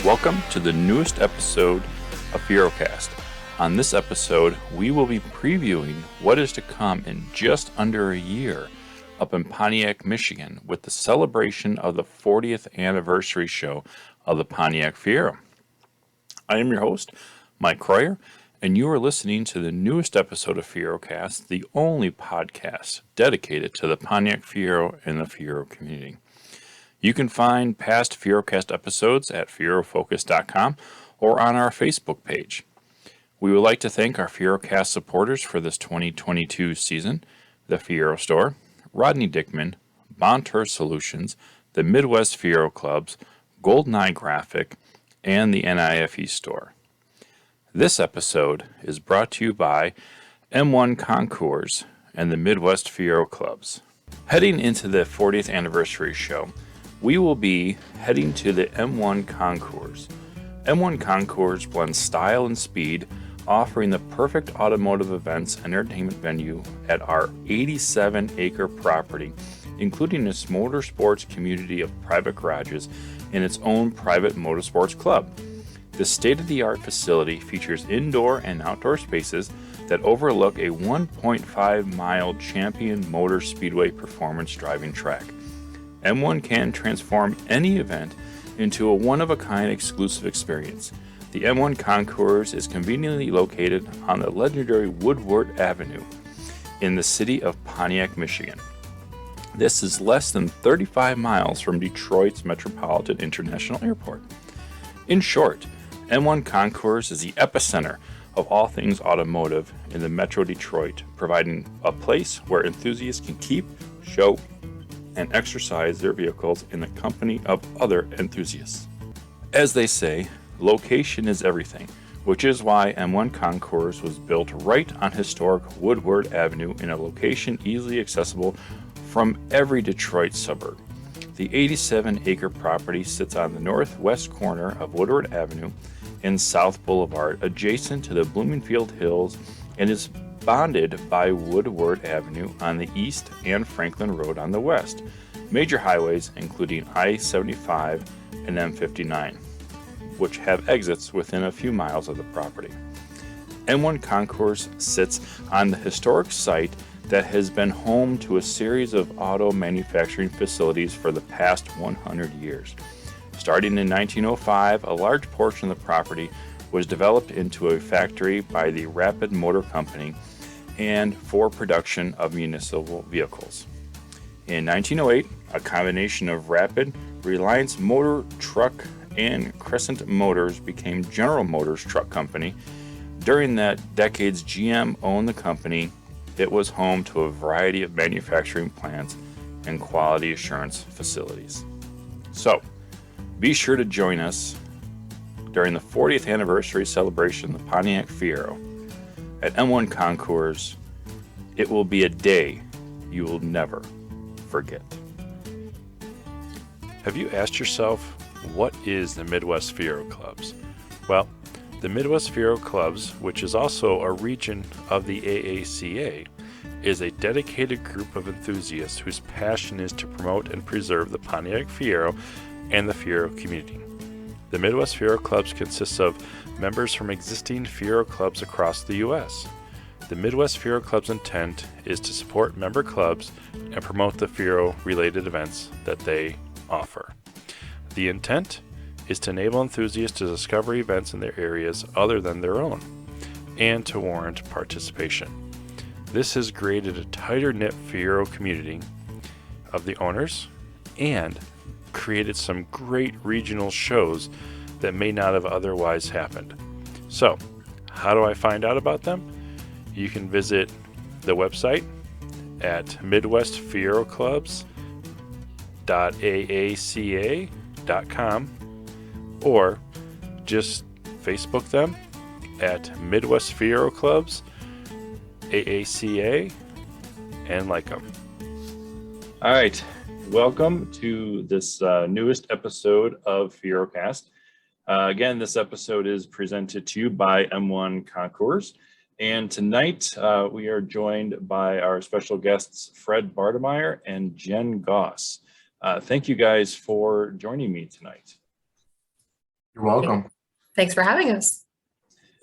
Welcome to the newest episode of FieroCast. On this episode, we will be previewing what is to come in just under a year up in Pontiac, Michigan, with the celebration of the 40th anniversary show of the Pontiac Fiero. I am your host, Mike Croyer, and you are listening to the newest episode of FieroCast, the only podcast dedicated to the Pontiac Fiero and the Fiero community. You can find past FieroCast episodes at FieroFocus.com or on our Facebook page. We would like to thank our FieroCast supporters for this 2022 season: the Fiero Store, Rodney Dickman, Bontour Solutions, the Midwest Fiero Clubs, GoldenEye Graphic, and the N.I.F.E store. This episode is brought to you by M1 Concours and the Midwest Fiero Clubs. Heading into the 40th anniversary show, we will be heading to the M1 Concours. M1 Concours blends style and speed, offering the perfect automotive events and entertainment venue at our 87-acre property, including its motorsports community of private garages and its own private motorsports club. This state-of-the-art facility features indoor and outdoor spaces that overlook a 1.5-mile Champion Motor Speedway performance driving track. M1 can transform any event into a one-of-a-kind exclusive experience. The M1 Concours is conveniently located on the legendary Woodward Avenue in the city of Pontiac, Michigan. This is less than 35 miles from Detroit's Metropolitan International Airport. In short, M1 Concours is the epicenter of all things automotive in the Metro Detroit, providing a place where enthusiasts can keep, show, and exercise their vehicles in the company of other enthusiasts. As they say, location is everything, which is why M1 Concours was built right on historic Woodward Avenue in a location easily accessible from every Detroit suburb. The 87-acre property sits on the northwest corner of Woodward Avenue and South Boulevard, adjacent to the Bloomingfield Hills, and is bounded by Woodward Avenue on the east and Franklin Road on the west, major highways including I-75 and M59, which have exits within a few miles of the property. M1 Concours sits on the historic site that has been home to a series of auto manufacturing facilities for the past 100 years. Starting in 1905, a large portion of the property was developed into a factory by the Rapid Motor Company and for production of municipal vehicles. In 1908, a combination of Rapid, Reliance Motor Truck, and Crescent Motors became General Motors Truck Company. During that decades, GM owned the company. It was home to a variety of manufacturing plants and quality assurance facilities. So, be sure to join us during the 40th anniversary celebration of the Pontiac Fiero at M1 Concours. It will be a day you will never forget. Have you asked yourself, what is the Midwest Fiero Clubs? Well, the Midwest Fiero Clubs, which is also a region of the AACA, is a dedicated group of enthusiasts whose passion is to promote and preserve the Pontiac Fiero and the Fiero community. The Midwest Fiero Clubs consists of members from existing Fiero clubs across the U.S. The Midwest Fiero Club's intent is to support member clubs and promote the Fiero-related events that they offer. The intent is to enable enthusiasts to discover events in their areas other than their own, and to warrant participation. This has created a tighter-knit Fiero community of the owners and created some great regional shows that may not have otherwise happened. So, how do I find out about them? You can visit the website at midwestfieroclubs.aaca.com or just Facebook them at Midwest Fiero Clubs AACA and like them. All right. Welcome to this newest episode of FieroCast. Again, this episode is presented to you by M1 Concours. And tonight we are joined by our special guests, Fred Bartemeyer and Jen Goss. Thank you guys for joining me tonight. You're welcome. Thanks for having us.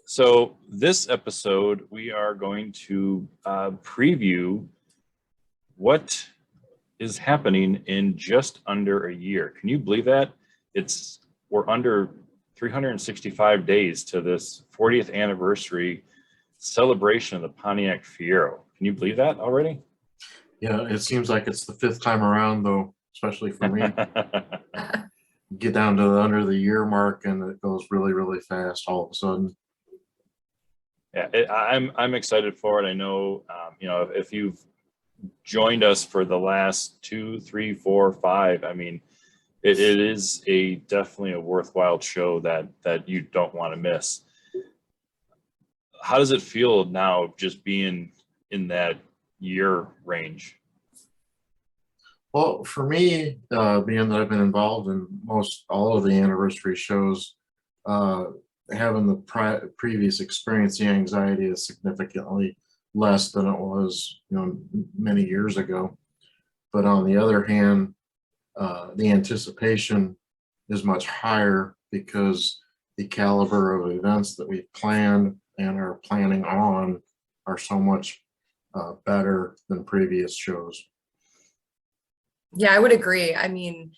So this episode, we are going to preview what is happening in just under a year. Can you believe that? We're under 365 days to this 40th anniversary celebration of the Pontiac Fiero. Can you believe that already? Yeah, it seems like it's the fifth time around, though, especially for me. Get down to under the year mark, and it goes really, really fast all of a sudden. Yeah, I'm excited for it. I know, if you've joined us for the last 2, 3, 4, 5, I mean, it is definitely a worthwhile show that you don't want to miss. How does it feel now, just being in that year range? Well, for me, being that I've been involved in most all of the anniversary shows, having the previous experience, the anxiety is significantly less than it was, many years ago. But on the other hand, the anticipation is much higher because the caliber of events that we've planned and are planning on are so much better than previous shows. Yeah, I would agree. I mean,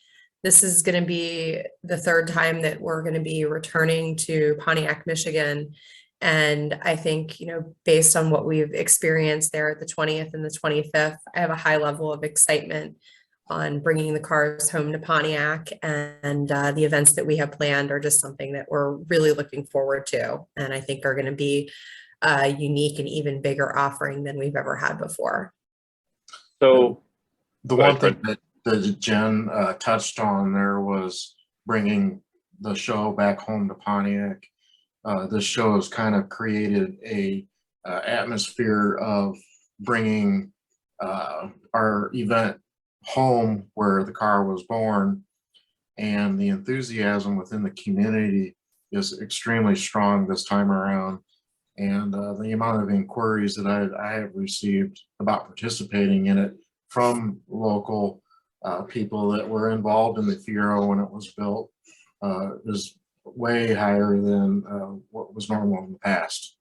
this is going to be the third time that we're going to be returning to Pontiac, Michigan. And I think, based on what we've experienced there at the 20th and the 25th, I have a high level of excitement on bringing the cars home to Pontiac. And the events that we have planned are just something that we're really looking forward to. And I think are going to be a unique and even bigger offering than we've ever had before. So the one thing that Jen touched on there was bringing the show back home to Pontiac. This show has kind of created a atmosphere of bringing our event home where the car was born, and the enthusiasm within the community is extremely strong this time around. And the amount of inquiries that I have received about participating in it from local people that were involved in the Fiero when it was built is way higher than what was normal in the past.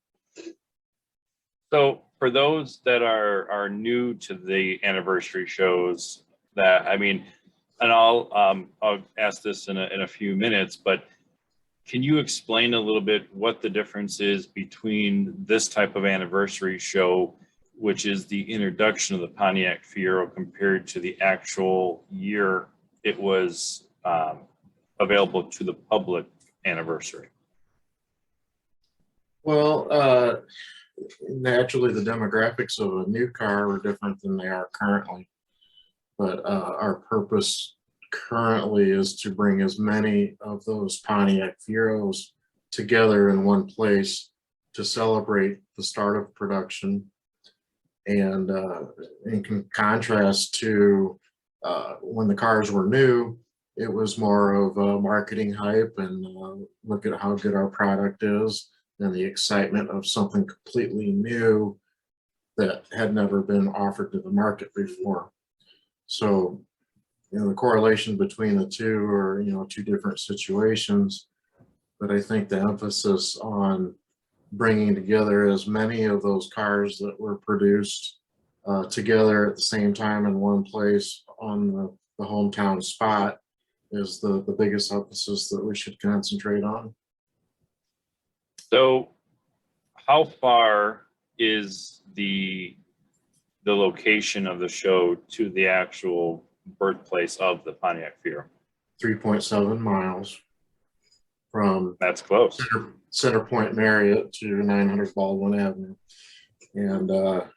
So for those that are new to the anniversary shows, and I'll ask this in a few minutes, but can you explain a little bit what the difference is between this type of anniversary show, which is the introduction of the Pontiac Fiero, compared to the actual year it was available to the public anniversary? Well, naturally the demographics of a new car are different than they are currently, but our purpose currently is to bring as many of those Pontiac Fieros together in one place to celebrate the start of production. And in contrast to when the cars were new, it was more of a marketing hype and look at how good our product is, and the excitement of something completely new that had never been offered to the market before. So, the correlation between the two are, two different situations, but I think the emphasis on bringing together as many of those cars that were produced together at the same time in one place on the hometown spot is the biggest emphasis that we should concentrate on. So how far is the location of the show to the actual birthplace of the Pontiac Fiero? 3.7 miles from That's close. Center Point Marriott to 900 Baldwin Avenue. And the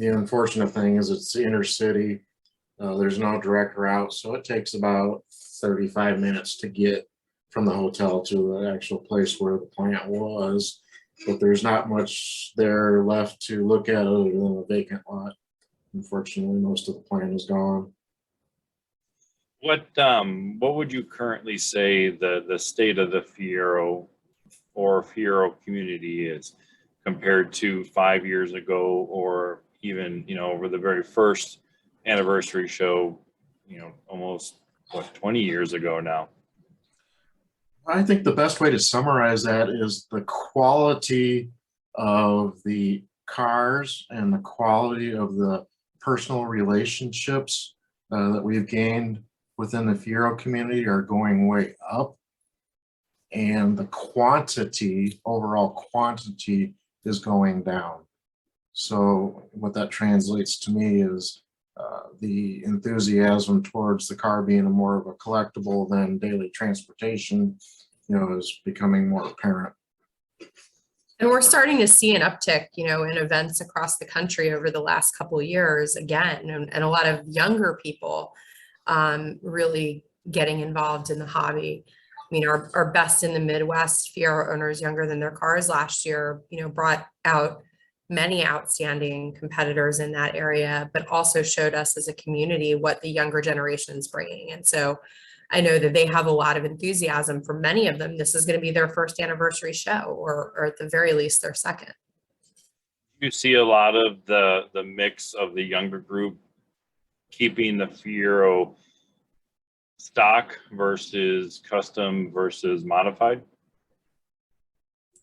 unfortunate thing is it's the inner city. There's no direct route, so it takes about 35 minutes to get from the hotel to the actual place where the plant was. But there's not much there left to look at other than a vacant lot. Unfortunately, most of the plant is gone. What would you currently say the state of the Fiero or Fiero community is compared to 5 years ago, or even over the very first anniversary show, almost 20 years ago now? I think the best way to summarize that is the quality of the cars and the quality of the personal relationships that we've gained within the Fiero community are going way up. And the quantity, overall quantity, is going down. So what that translates to me is the enthusiasm towards the car being more of a collectible than daily transportation, is becoming more apparent. And we're starting to see an uptick, in events across the country over the last couple of years again, and a lot of younger people really getting involved in the hobby. I mean, our best in the Midwest Fiero owners younger than their cars last year, brought out many outstanding competitors in that area, but also showed us as a community what the younger generation is bringing. And so I know that they have a lot of enthusiasm. For many of them, this is going to be their first anniversary show, or at the very least their second. You see a lot of the mix of the younger group keeping the Fiero stock versus custom versus modified.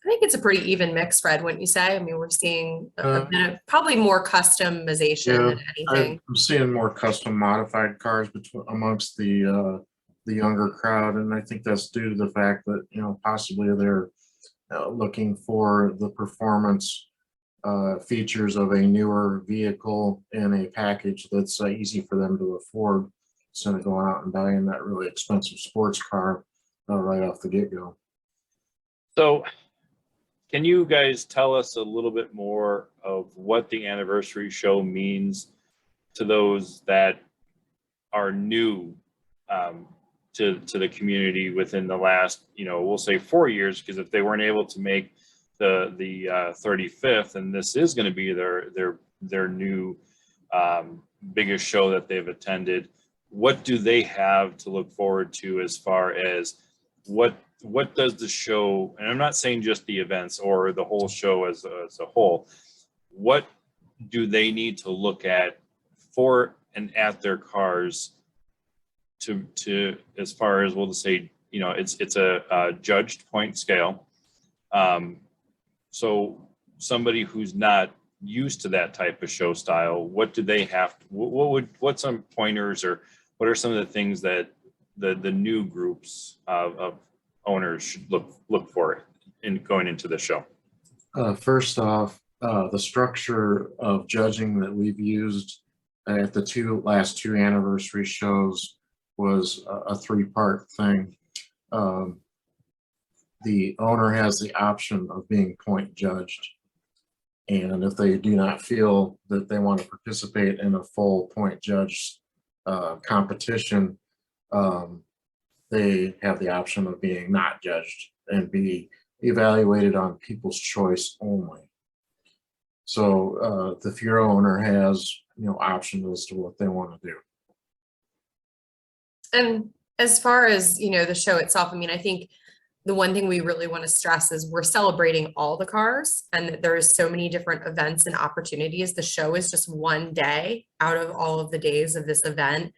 I think it's a pretty even mix, Fred, wouldn't you say? I mean, we're seeing a bit of probably more customization than anything. I'm seeing more custom modified cars amongst the younger crowd, and I think that's due to the fact that possibly they're looking for the performance features of a newer vehicle in a package that's easy for them to afford, instead of going out and buying that really expensive sports car right off the get-go. So can you guys tell us a little bit more of what the anniversary show means to those that are new to the community within the last, we'll say 4 years, because if they weren't able to make the 35th, and this is going to be their new biggest show that they've attended, what do they have to look forward to as far as what does the show, and I'm not saying just the events or the whole show as a whole, what do they need to look at for and at their cars to as far as, we'll just say, it's a judged point scale. So somebody who's not used to that type of show style, what do they have to, what's some pointers, or what are some of the things that the new groups of owners should look for in going into the show? First off, the structure of judging that we've used at the last two anniversary shows was a three-part thing. The owner has the option of being point judged, and if they do not feel that they want to participate in a full point judge competition, they have the option of being not judged and be evaluated on people's choice only. So the Fiero owner has options as to what they want to do. And as far as the show itself, I mean, I think the one thing we really want to stress is we're celebrating all the cars, and that there's so many different events and opportunities. The show is just one day out of all of the days of this event.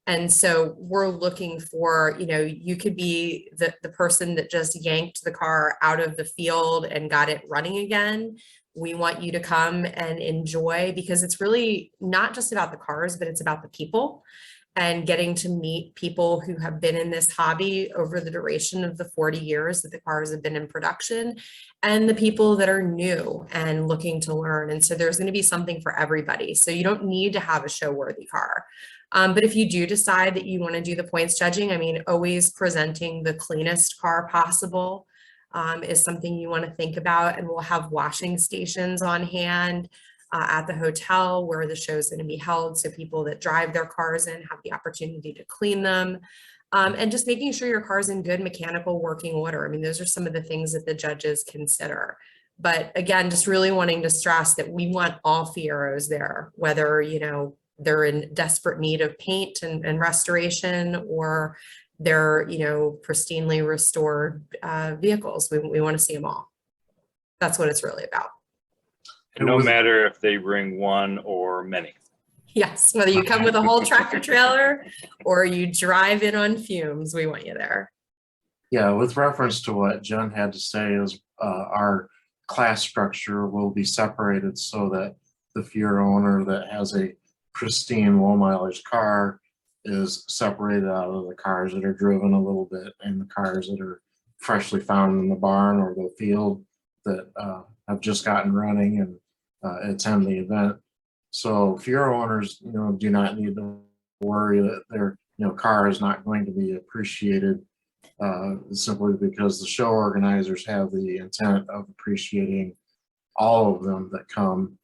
And so we're looking for, you could be the person that just yanked the car out of the field and got it running again. We want you to come and enjoy, because it's really not just about the cars, but it's about the people, and getting to meet people who have been in this hobby over the duration of the 40 years that the cars have been in production, and the people that are new and looking to learn. And so there's going to be something for everybody. So you don't need to have a show-worthy car. But if you do decide that you want to do the points judging, I mean, always presenting the cleanest car possible is something you want to think about. And we'll have washing stations on hand at the hotel where the show is going to be held, so people that drive their cars in have the opportunity to clean them, and just making sure your car's in good mechanical working order. I mean, those are some of the things that the judges consider. But again, just really wanting to stress that we want all Fieros there, whether they're in desperate need of paint and restoration, or they're pristinely restored vehicles. We want to see them all. That's what it's really about. No matter if they bring one or many. Yes, whether you come with a whole tractor trailer or you drive in on fumes, we want you there. Yeah, with reference to what Jen had to say is our class structure will be separated so that the Fiero owner that has a pristine low mileage car is separated out of the cars that are driven a little bit and the cars that are freshly found in the barn or the field that have just gotten running and attend the event. So Fiero owners, do not need to worry that their, car is not going to be appreciated simply because the show organizers have the intent of appreciating all of them that come.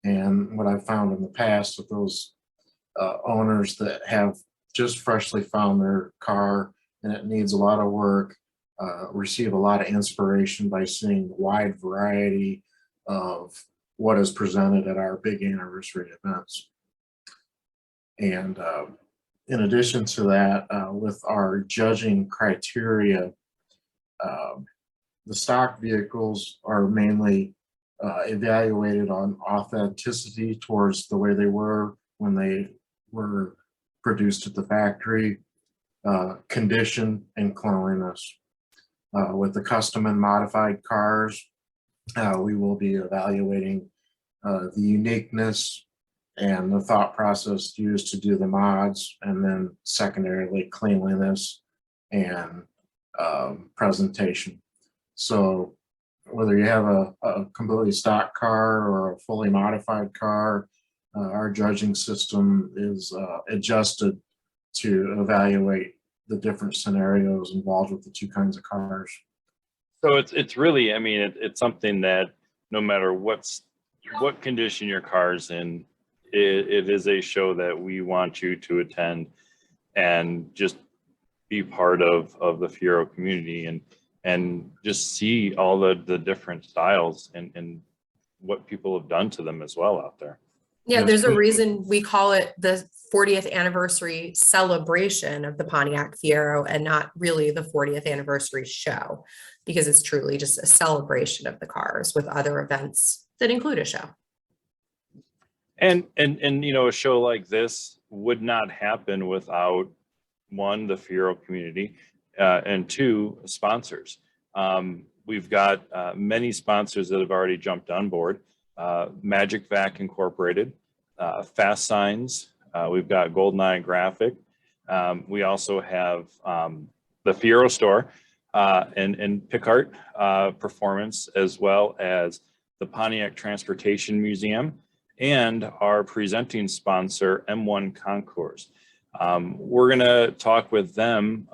And what I've found in the past with those owners that have just freshly found their car and it needs a lot of work, receive a lot of inspiration by seeing the wide variety of what is presented at our big anniversary events. And in addition to that, with our judging criteria, the stock vehicles are mainly evaluated on authenticity towards the way they were when they were produced at the factory, condition, and cleanliness. With the custom and modified cars, we will be evaluating the uniqueness and the thought process used to do the mods, and then secondarily cleanliness and presentation. So whether you have a completely stock car or a fully modified car, our judging system is adjusted to evaluate the different scenarios involved with the two kinds of cars. So it's really, I mean, it's something that no matter what condition your car's in, it is a show that we want you to attend and just be part of the Fiero community and just see all the different styles and what people have done to them as well out there. Yeah, there's a reason we call it the 40th anniversary celebration of the Pontiac Fiero and not really the 40th anniversary show, because it's truly just a celebration of the cars with other events that include a show. And a show like this would not happen without, one, the Fiero community, and two, sponsors. We've got many sponsors that have already jumped on board. Magic Vac Incorporated, Fast Signs, we've got GoldenEye Graphic. We also have the Fiero store and Picart Performance, as well as the Pontiac Transportation Museum, and our presenting sponsor, M1 Concours. We're going to talk with them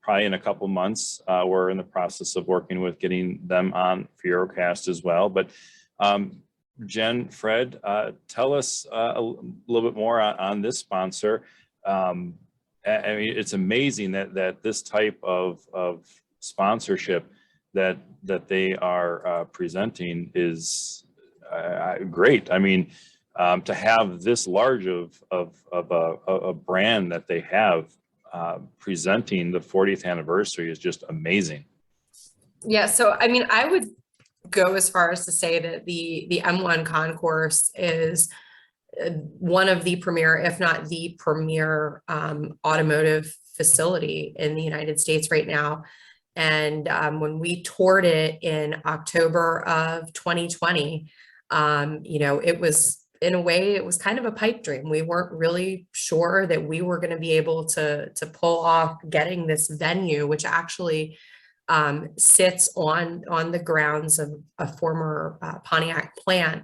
probably in a couple months. We're in the process of working with getting them on FieroCast as well. But Jen, Fred, tell us a little bit more on this sponsor. I mean, it's amazing that this type of sponsorship that they are presenting is great. I mean, to have this large of a brand that they have presenting the 40th anniversary is just amazing. Yeah, so I mean, I would go as far as to say that the M1 Concours is one of the premier, if not the premier, automotive facility in the United States right now. And when we toured it in October of 2020, it was, in a way, it was kind of a pipe dream. We weren't really sure that we were going to be able to pull off getting this venue, which actually sits on the grounds of a former Pontiac plant.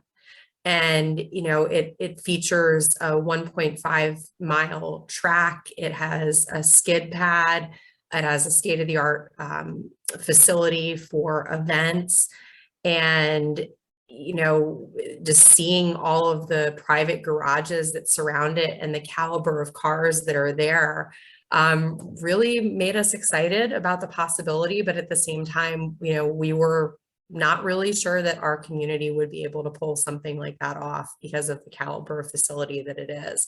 And, it features a 1.5 mile track. It has a skid pad. It has a state-of-the-art facility for events. And just seeing all of the private garages that surround it and the caliber of cars that are there really made us excited about the possibility. But at the same time, we were not really sure that our community would be able to pull something like that off because of the caliber of facility that it is.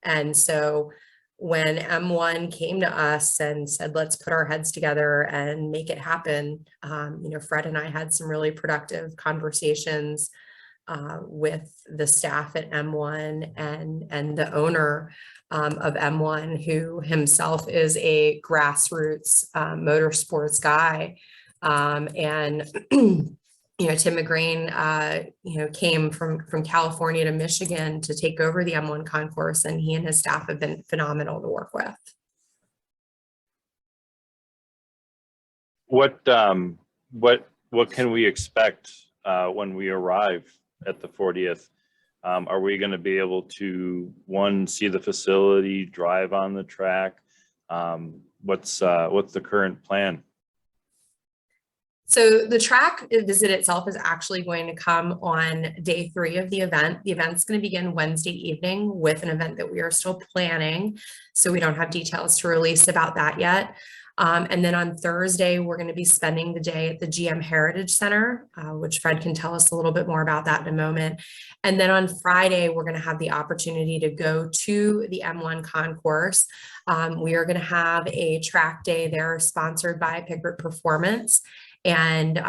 And so when M1 came to us and said, let's put our heads together and make it happen, Fred and I had some really productive conversations with the staff at M1 and the owner of M1, who himself is a grassroots motorsports guy. And Tim McGrain, came from California to Michigan to take over the M1 concourse, and he and his staff have been phenomenal to work with. What can we expect when we arrive at the 40th? Are we going to be able to, one, see the facility, drive on the track? What's the current plan? So the track visit itself is actually going to come on day 3 of the event. The event's going to begin Wednesday evening with an event that we are still planning, so we don't have details to release about that yet. And then on Thursday, we're going to be spending the day at the GM Heritage Center, which Fred can tell us a little bit more about that in a moment. And then on Friday, we're going to have the opportunity to go to the M1 concourse. We are going to have a track day there sponsored by Pickert Performance. And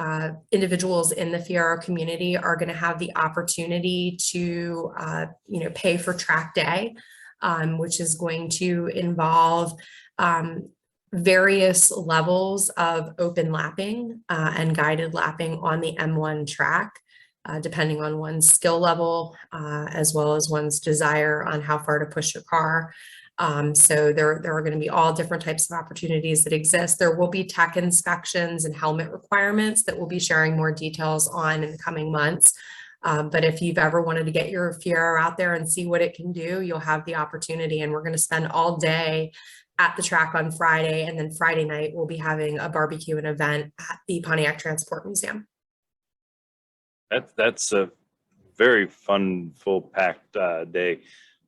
individuals in the Fiero community are going to have the opportunity to, pay for track day, which is going to involve various levels of open lapping and guided lapping on the M1 track, depending on one's skill level, as well as one's desire on how far to push your car. So there are going to be all different types of opportunities that exist. There will be tech inspections and helmet requirements that we'll be sharing more details on in the coming months. But if you've ever wanted to get your Fiero out there and see what it can do, you'll have the opportunity. And we're going to spend all day at the track on Friday. And then Friday night, we'll be having a barbecue and event at the Pontiac Transport Museum. That's a very fun, full packed day.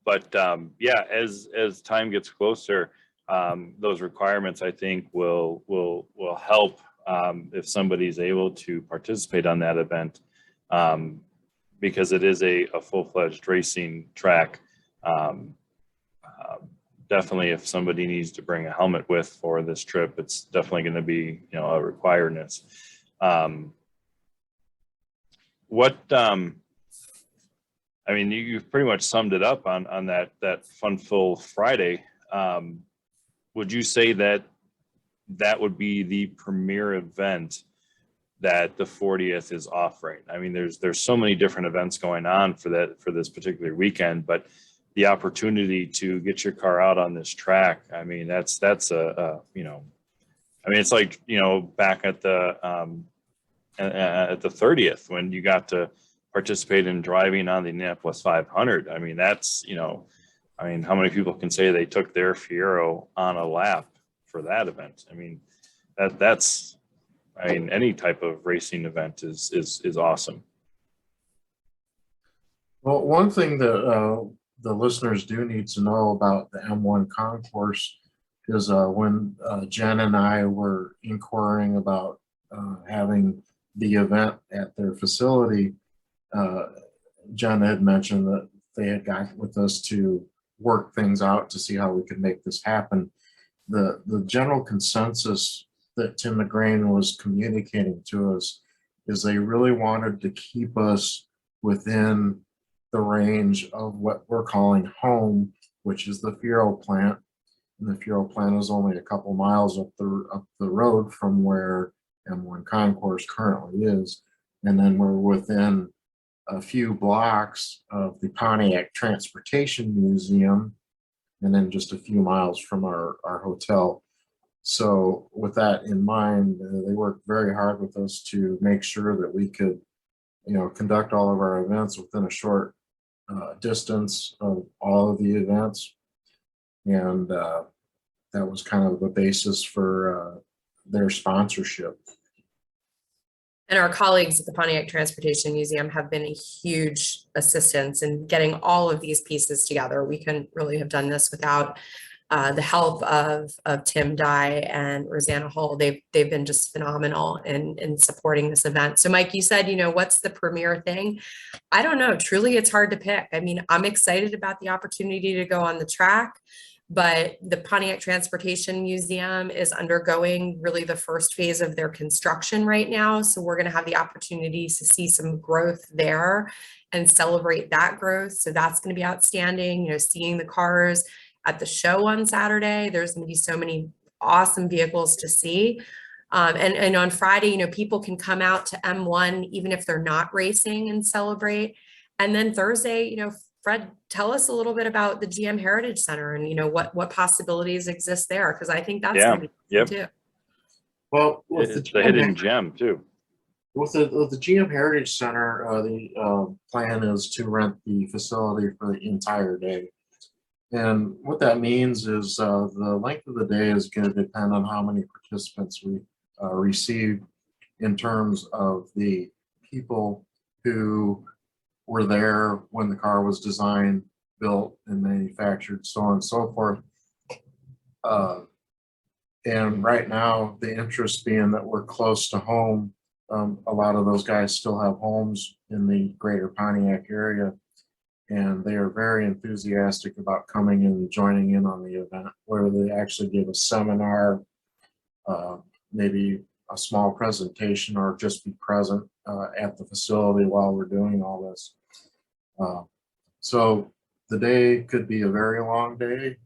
But yeah, as time gets closer, those requirements, I think, will help if somebody's able to participate on that event, because it is a full-fledged racing track. Definitely, if somebody needs to bring a helmet with for this trip, it's definitely going to be, a requirement. I mean, you've pretty much summed it up on that fun full Friday. Would you say that would be the premier event that the 40th is offering? I mean, there's so many different events going on for this particular weekend, but the opportunity to get your car out on this track, I mean, that's I mean, it's like, back at the 30th when you got to participate in driving on the N.I.F.E 500. I mean, that's, how many people can say they took their Fiero on a lap for that event? I mean, that's any type of racing event is awesome. Well, one thing that the listeners do need to know about the M1 concourse is when Jen and I were inquiring about having the event at their facility, Jen had mentioned that they had got with us to work things out to see how we could make this happen. The general consensus that Tim McGrain was communicating to us is they really wanted to keep us within the range of what we're calling home, which is the Fiero plant. And the Fiero plant is only a couple miles up the road from where M1 Concourse currently is. And then we're within a few blocks of the Pontiac Transportation Museum, and then just a few miles from our hotel. So with that in mind, they worked very hard with us to make sure that we could, conduct all of our events within a short distance of all of the events. And that was kind of the basis for their sponsorship. And our colleagues at the Pontiac Transportation Museum have been a huge assistance in getting all of these pieces together. We couldn't really have done this without the help of Tim Dye and Rosanna Hull. They've been just phenomenal in supporting this event. So Mike, you said, what's the premier thing? I don't know. Truly, it's hard to pick. I mean, I'm excited about the opportunity to go on the track. But the Pontiac Transportation Museum is undergoing really the first phase of their construction right now. So we're going to have the opportunity to see some growth there and celebrate that growth. So that's going to be outstanding. You know, seeing the cars at the show on Saturday, there's going to be so many awesome vehicles to see. And on Friday, you know, people can come out to M1 even if they're not racing and celebrate. And then Thursday, you know, Fred, tell us a little bit about the GM Heritage Center and, you know, what possibilities exist there, because I think that's going to be fun too. Well, with It's the hidden gem too. With the GM Heritage Center, the plan is to rent the facility for the entire day. And what that means is the length of the day is going to depend on how many participants we receive in terms of the people who were there when the car was designed, built, and manufactured, so on and so forth. And right now, the interest being that we're close to home, a lot of those guys still have homes in the greater Pontiac area, and they are very enthusiastic about coming and joining in on the event, where they actually give a seminar, maybe a small presentation, or just be present at the facility while we're doing all this. So the day could be a very long day,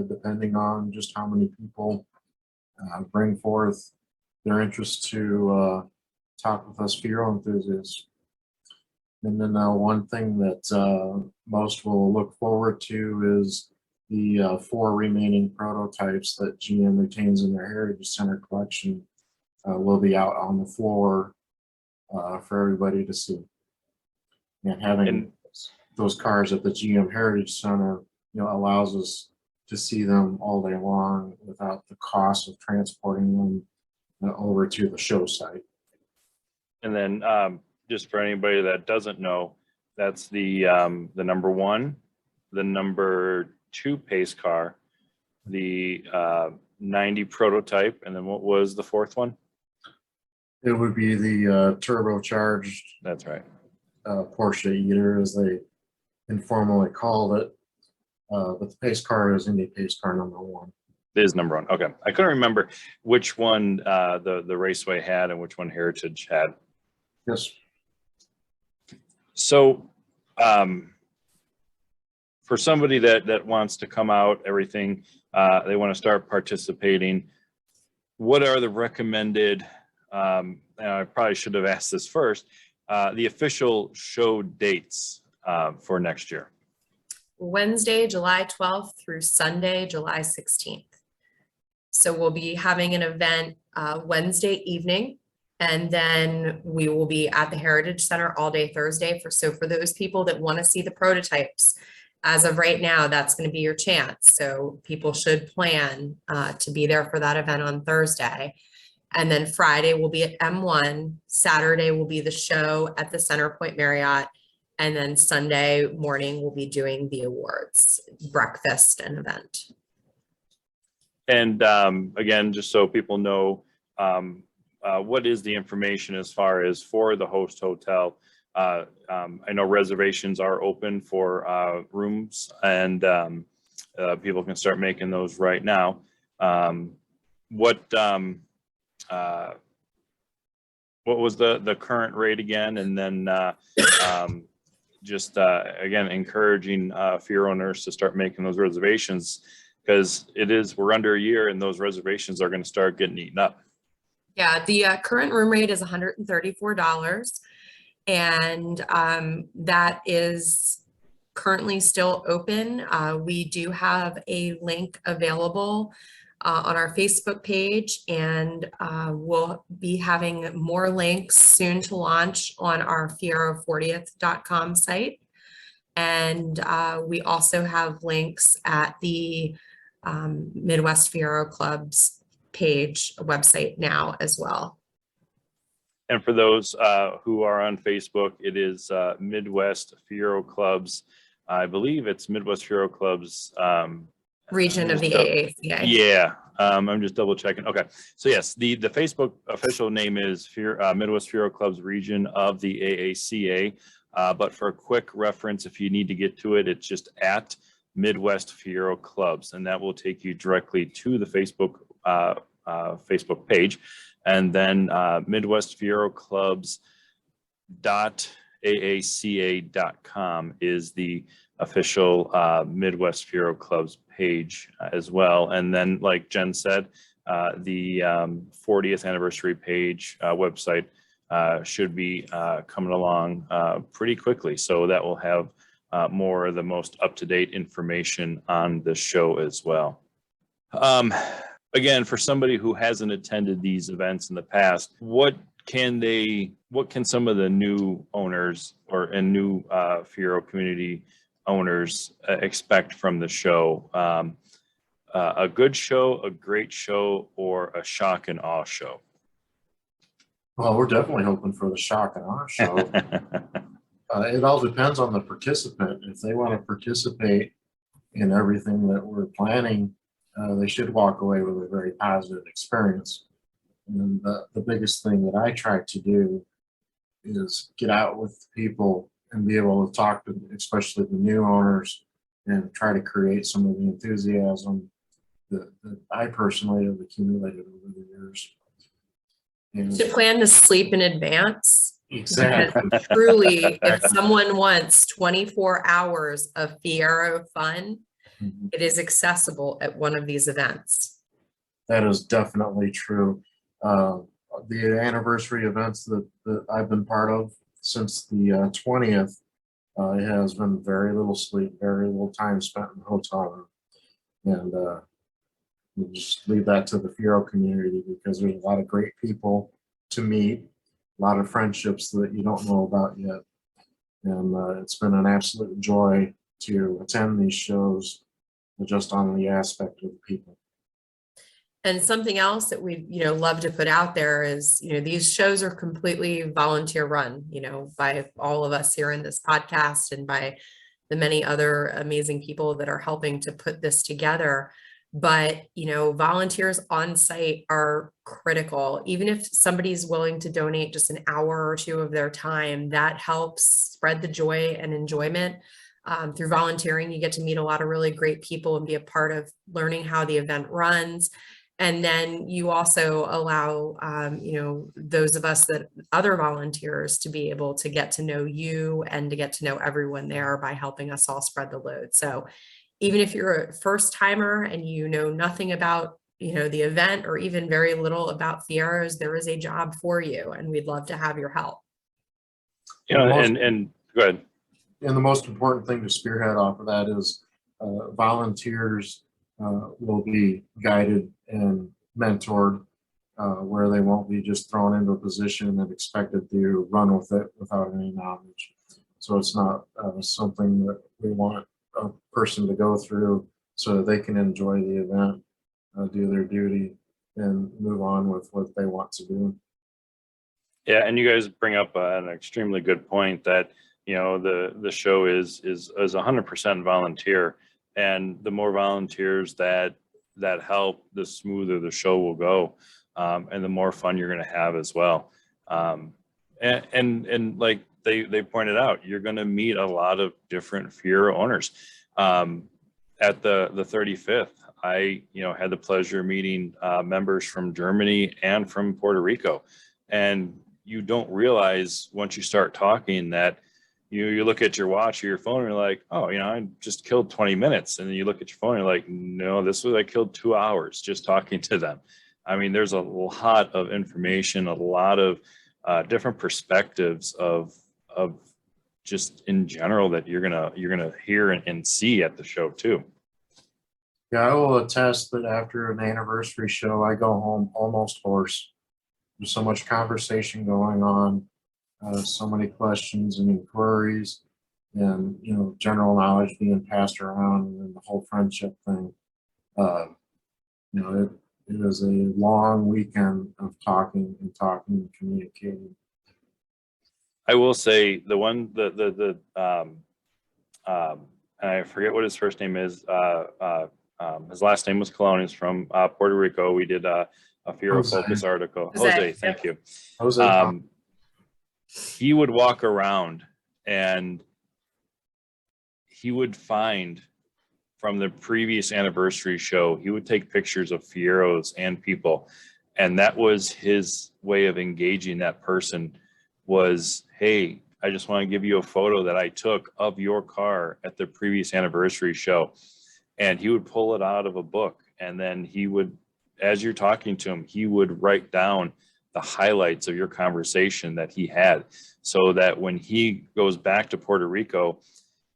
depending on just how many people bring forth their interest to talk with us Fiero enthusiasts. And then one thing that most will look forward to is the 4 remaining prototypes that GM retains in their Heritage Center collection will be out on the floor for everybody to see. And having those cars at the GM Heritage Center, you know, allows us to see them all day long without the cost of transporting them over to the show site. And then just for anybody that doesn't know, that's the number 1, the number 2 pace car, the 90 prototype, and then what was the 4th one? It would be the turbocharged. That's right. Porsche Eater, as they informally called it. But the pace car is Indy pace car number 1. It is number 1. Okay. I couldn't remember which one the Raceway had and which one Heritage had. Yes. So for somebody that wants to come out, everything, they want to start participating, what are the recommended, and I probably should have asked this first, the official show dates for next year? Wednesday, July 12th through Sunday, July 16th. So we'll be having an event Wednesday evening, and then we will be at the Heritage Center all day Thursday. So for those people that want to see the prototypes, as of right now, that's going to be your chance. So people should plan to be there for that event on Thursday. And then Friday will be at M1. Saturday will be the show at the Center Point Marriott. And then Sunday morning, we'll be doing the awards, breakfast and event. And again, just so people know, what is the information as far as for the host hotel? I know reservations are open for rooms, and people can start making those right now. What was the current rate again? And then just again, encouraging Fiero owners to start making those reservations, because we're under a year and those reservations are going to start getting eaten up. Yeah, the current room rate is $134, and that is currently still open. We do have a link available on our Facebook page, and we'll be having more links soon to launch on our fiero40th.com site. And we also have links at the Midwest Fiero Club's page website now as well. And for those who are on Facebook, it is Midwest Fiero Club's, I believe it's Midwest Fiero Club's region of the AACA. Yeah, I'm just double checking. Okay, so yes, the Facebook official name is Midwest Fiero Club's region of the AACA. But for a quick reference, if you need to get to it, it's just at Midwest Fiero Clubs, and that will take you directly to the Facebook page, and then Midwest Fiero Clubs .aaca.com is the official Midwest Fiero Clubs page as well. And then, like Jen said, the 40th anniversary page website should be coming along pretty quickly. So that will have more of the most up-to-date information on the show as well. Again, for somebody who hasn't attended these events in the past, what can some of the new owners and new Fiero community owners expect from the show? A good show, a great show, or a shock and awe show? Well, we're definitely hoping for the shock and awe show. It all depends on the participant. If they want to participate in everything that we're planning, they should walk away with a very positive experience. And the biggest thing that I try to do is get out with people and be able to talk to, especially the new owners, and try to create some of the enthusiasm that I personally have accumulated over the years. And To plan to sleep in advance. exactly. Because truly, if someone wants 24 hours of Fiero fun, Mhm. it is accessible at one of these events. That is definitely true. The anniversary events that I've been part of since the 20th, it has been very little sleep, very little time spent in the hotel room. And we'll just leave that to the Fiero community, because there's a lot of great people to meet, a lot of friendships that you don't know about yet. And it's been an absolute joy to attend these shows just on the aspect of the people. And something else that we, love to put out there is, these shows are completely volunteer run, by all of us here in this podcast and by the many other amazing people that are helping to put this together. But, volunteers on site are critical. Even if somebody's willing to donate just an hour or two of their time, that helps spread the joy and enjoyment. Through volunteering, you get to meet a lot of really great people and be a part of learning how the event runs. And then you also allow, those of us that other volunteers to be able to get to know you and to get to know everyone there by helping us all spread the load. So even if you're a first timer and you know nothing about, the event, or even very little about Fieros, there is a job for you, and we'd love to have your help. And go ahead. And the most important thing to spearhead off of that is volunteers will be guided and mentored, where they won't be just thrown into a position and expected to run with it without any knowledge. So it's not something that we want a person to go through so that they can enjoy the event, do their duty, and move on with what they want to do. Yeah, and you guys bring up an extremely good point that the show is 100% volunteer, and the more volunteers that help, the smoother the show will go, and the more fun you're going to have as well. And like they pointed out, you're going to meet a lot of different Fiero owners. At the 35th, I had the pleasure of meeting members from Germany and from Puerto Rico, and you don't realize once you start talking that you look at your watch or your phone and you're like, oh, I just killed 20 minutes. And then you look at your phone and you're like, no, I killed 2 hours just talking to them. I mean, there's a lot of information, a lot of different perspectives of just in general that you're gonna hear and see at the show too. Yeah, I will attest that after an anniversary show, I go home almost hoarse. There's so much conversation going on, so many questions and inquiries, and general knowledge being passed around, and the whole friendship thing. It is a long weekend of talking and communicating. I will say I forget what his first name is. His last name was Colon. He's from Puerto Rico. We did a Fiero Jose. Focus article. Jose. Jose, thank you. Jose, He would walk around and he would find from the previous anniversary show, he would take pictures of Fieros and people. And that was his way of engaging that person was, hey, I just want to give you a photo that I took of your car at the previous anniversary show. And he would pull it out of a book. And then he would, as you're talking to him, he would write down the highlights of your conversation that he had, so that when he goes back to Puerto Rico,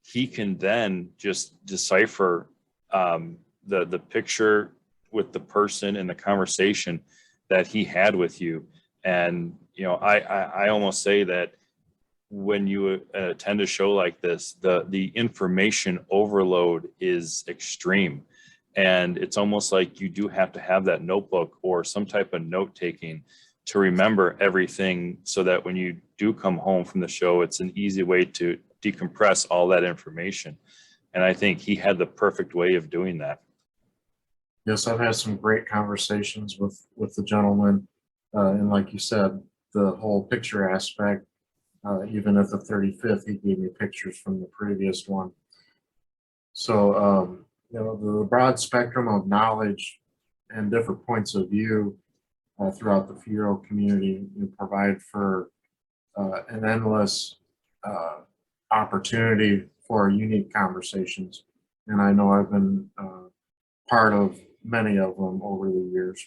he can then just decipher the picture with the person and the conversation that he had with you. And, you know, I almost say that when you attend a show like this, the information overload is extreme. And it's almost like you do have to have that notebook or some type of note taking to remember everything, so that when you do come home from the show, it's an easy way to decompress all that information. And I think he had the perfect way of doing that. Yes, I've had some great conversations with the gentleman. And like you said, the whole picture aspect, even at the 35th, he gave me pictures from the previous one. So, you know, the broad spectrum of knowledge and different points of view throughout the Fiero community provide for an endless opportunity for unique conversations. And I know I've been part of many of them over the years.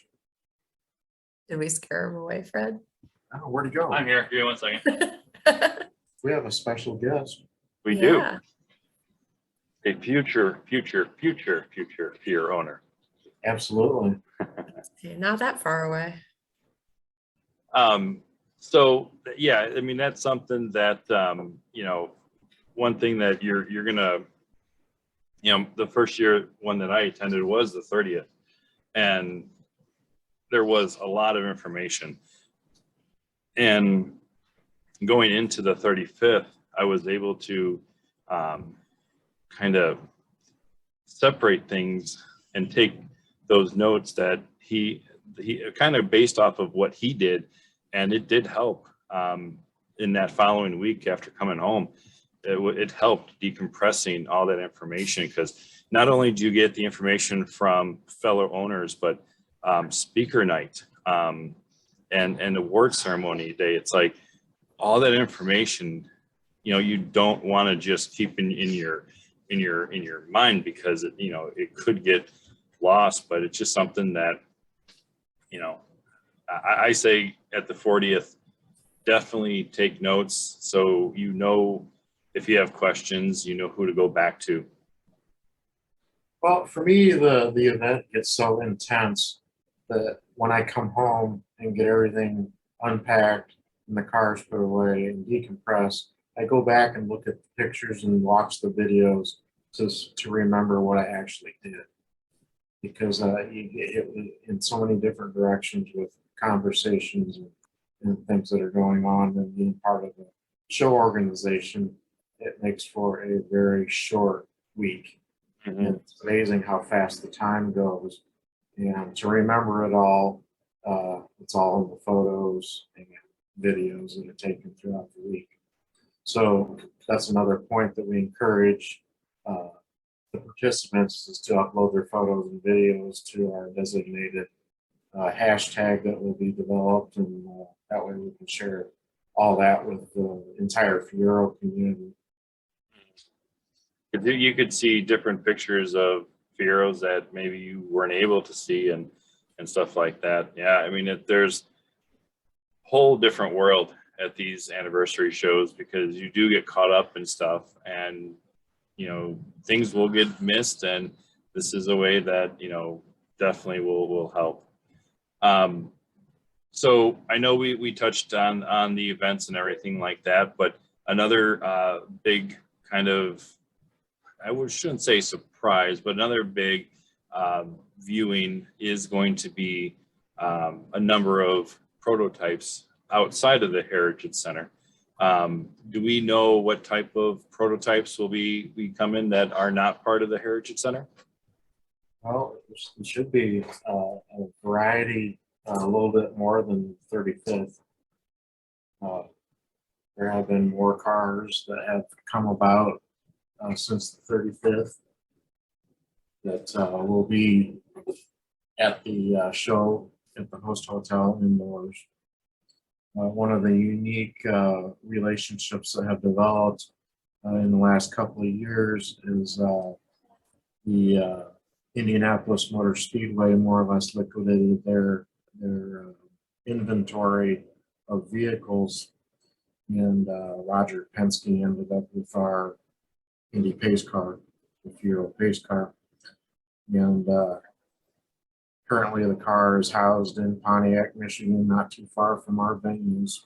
Did we scare him away, Fred? Oh, where'd he go? I'm here. Give me 1 second. We have a special guest. We do. Yeah. A future Fiero owner. Absolutely. Okay, not that far away. So yeah, I mean, that's something that, you know, one thing that you're gonna, you know, the first year one that I attended was the 30th, and there was a lot of information. And going into the 35th, I was able to kind of separate things and take those notes that he kind of based off of what he did. And it did help in that following week after coming home. It helped decompressing all that information, because not only do you get the information from fellow owners, but speaker night and award ceremony day. It's like all that information, you know, you don't want to just keep in your mind, because you know, it could get lost. But it's just something that, you know, I say at the 40th, definitely take notes, so you know, if you have questions, you know who to go back to. Well, for me, the event gets so intense that when I come home and get everything unpacked and the cars put away and decompress, I go back and look at the pictures and watch the videos to remember what I actually did. Because you get in so many different directions with conversations and things that are going on, and being part of the show organization, it makes for a very short week. Mm-hmm. And it's amazing how fast the time goes. And to remember it all, it's all in the photos and videos that are taken throughout the week. So that's another point that we encourage the participants, is to upload their photos and videos to our designated hashtag that will be developed, and that way we can share all that with the entire Fiero community. You could see different pictures of Fieros that maybe you weren't able to see, and stuff like that. Yeah, I mean, there's a whole different world at these anniversary shows, because you do get caught up in stuff, and you know, things will get missed, and this is a way that, you know, definitely will help. So I know we touched on the events and everything like that, but another big kind of, shouldn't say surprise, but another big viewing is going to be a number of prototypes outside of the Heritage Center. Do we know what type of prototypes will be coming that are not part of the Heritage Center? Well, it should be a variety, a little bit more than 35th. There have been more cars that have come about since the 35th. that will be at the show at the host hotel indoors. One of the unique relationships that have developed in the last couple of years is the Indianapolis Motor Speedway more or less liquidated their inventory of vehicles, and Roger Penske ended up with our Indy pace car, the Fiero pace car, and currently the car is housed in Pontiac, Michigan, not too far from our venues,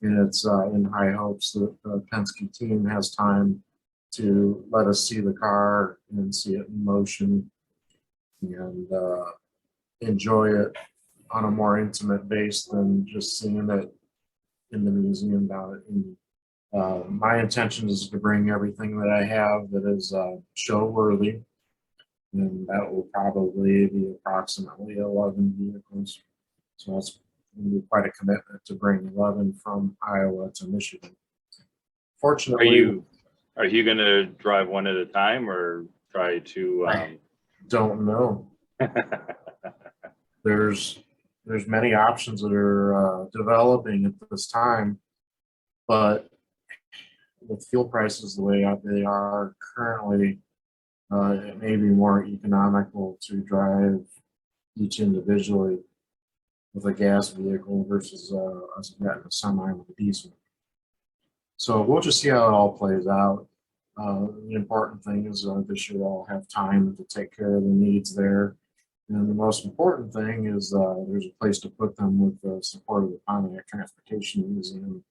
and it's in high hopes that the Penske team has time to let us see the car and see it in motion and enjoy it on a more intimate base than just seeing it in the museum down at Indy. My intention is to bring everything that I have that is show worthy, and that will probably be approximately 11 vehicles. So that's going to be quite a commitment to bring 11 from Iowa to Michigan. Fortunately, Are you going to drive one at a time or try to? I don't know. There's many options that are developing at this time, but with fuel prices the way they are currently, it may be more economical to drive each individually with a gas vehicle versus us getting a semi with a diesel. So we'll just see how it all plays out. The important thing is they should all have time to take care of the needs there. And the most important thing is there's a place to put them with the support of the Pontiac Transportation Museum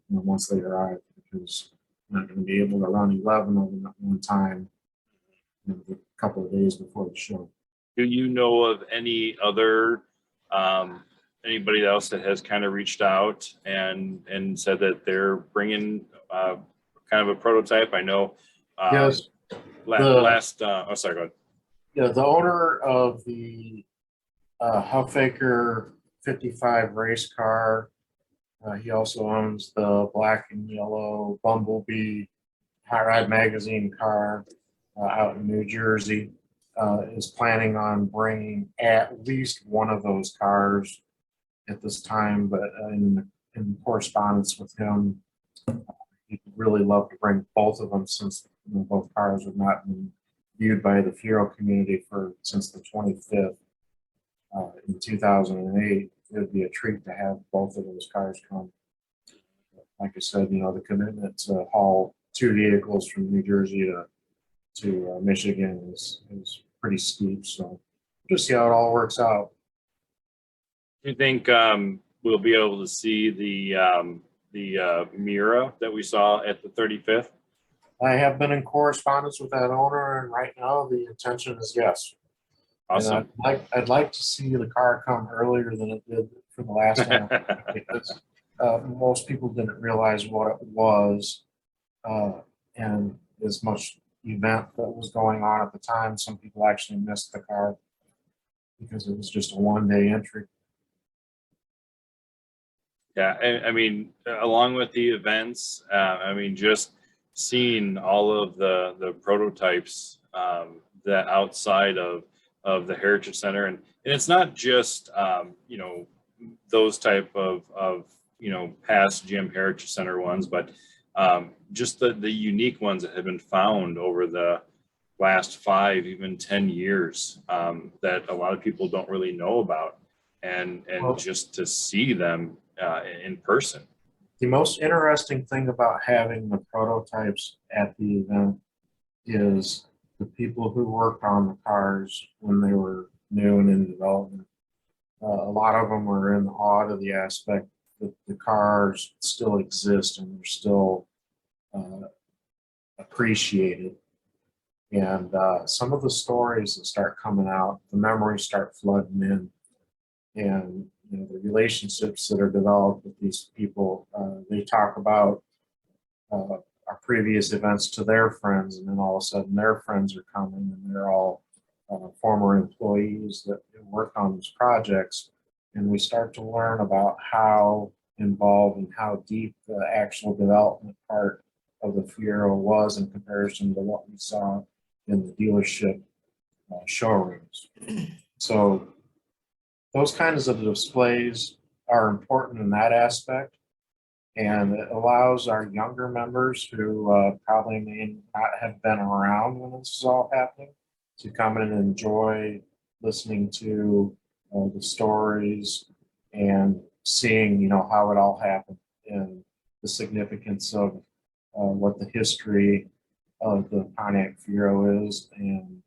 once they arrive, because I'm not going to be able to run 11 of them at one time a couple of days before the show. Do you know of any other anybody else that has kind of reached out and said that they're bringing kind of a prototype? I know. Yes. Oh, sorry, go ahead. Yeah, the owner of the Huffaker 55 race car, he also owns the black and yellow Bumblebee Hot Rod Magazine car out in New Jersey, is planning on bringing at least one of those cars at this time, but in correspondence with him, he'd really love to bring both of them, since both cars have not been viewed by the Fiero community since the 25th in 2008. It would be a treat to have both of those cars come. Like I said, the commitment to haul 2 vehicles from New Jersey to Michigan is pretty steep. So just see how it all works out. Do you think we'll be able to see the Mira that we saw at the 35th? I have been in correspondence with that owner, and right now the intention is yes. Awesome. I'd like to see the car come earlier than it did for the last time, because most people didn't realize what it was, and as much event that was going on at the time, some people actually missed the car because it was just a one-day entry. Yeah, I mean, along with the events, I mean, just seeing all of the prototypes that outside of the Heritage Center, and it's not just those type of past Jim Heritage Center ones, but just the unique ones that have been found over the last 5, even 10 years that a lot of people don't really know about, and just to see them in person. The most interesting thing about having the prototypes at the event is the people who worked on the cars when they were new and in development. A lot of them were in awe of the aspect that the cars still exist and they're still appreciated. And some of the stories that start coming out, the memories start flooding in, and the relationships that are developed with these people. They talk about our previous events to their friends, and then all of a sudden their friends are coming, and they're all former employees that work on these projects. And we start to learn about how involved and how deep the actual development part of the Fiero was in comparison to what we saw in the dealership showrooms. So those kinds of displays are important in that aspect. And it allows our younger members who probably may not have been around when this is all happening to come in and enjoy listening to the stories and seeing, how it all happened and the significance of what the history of the Pontiac Fiero is and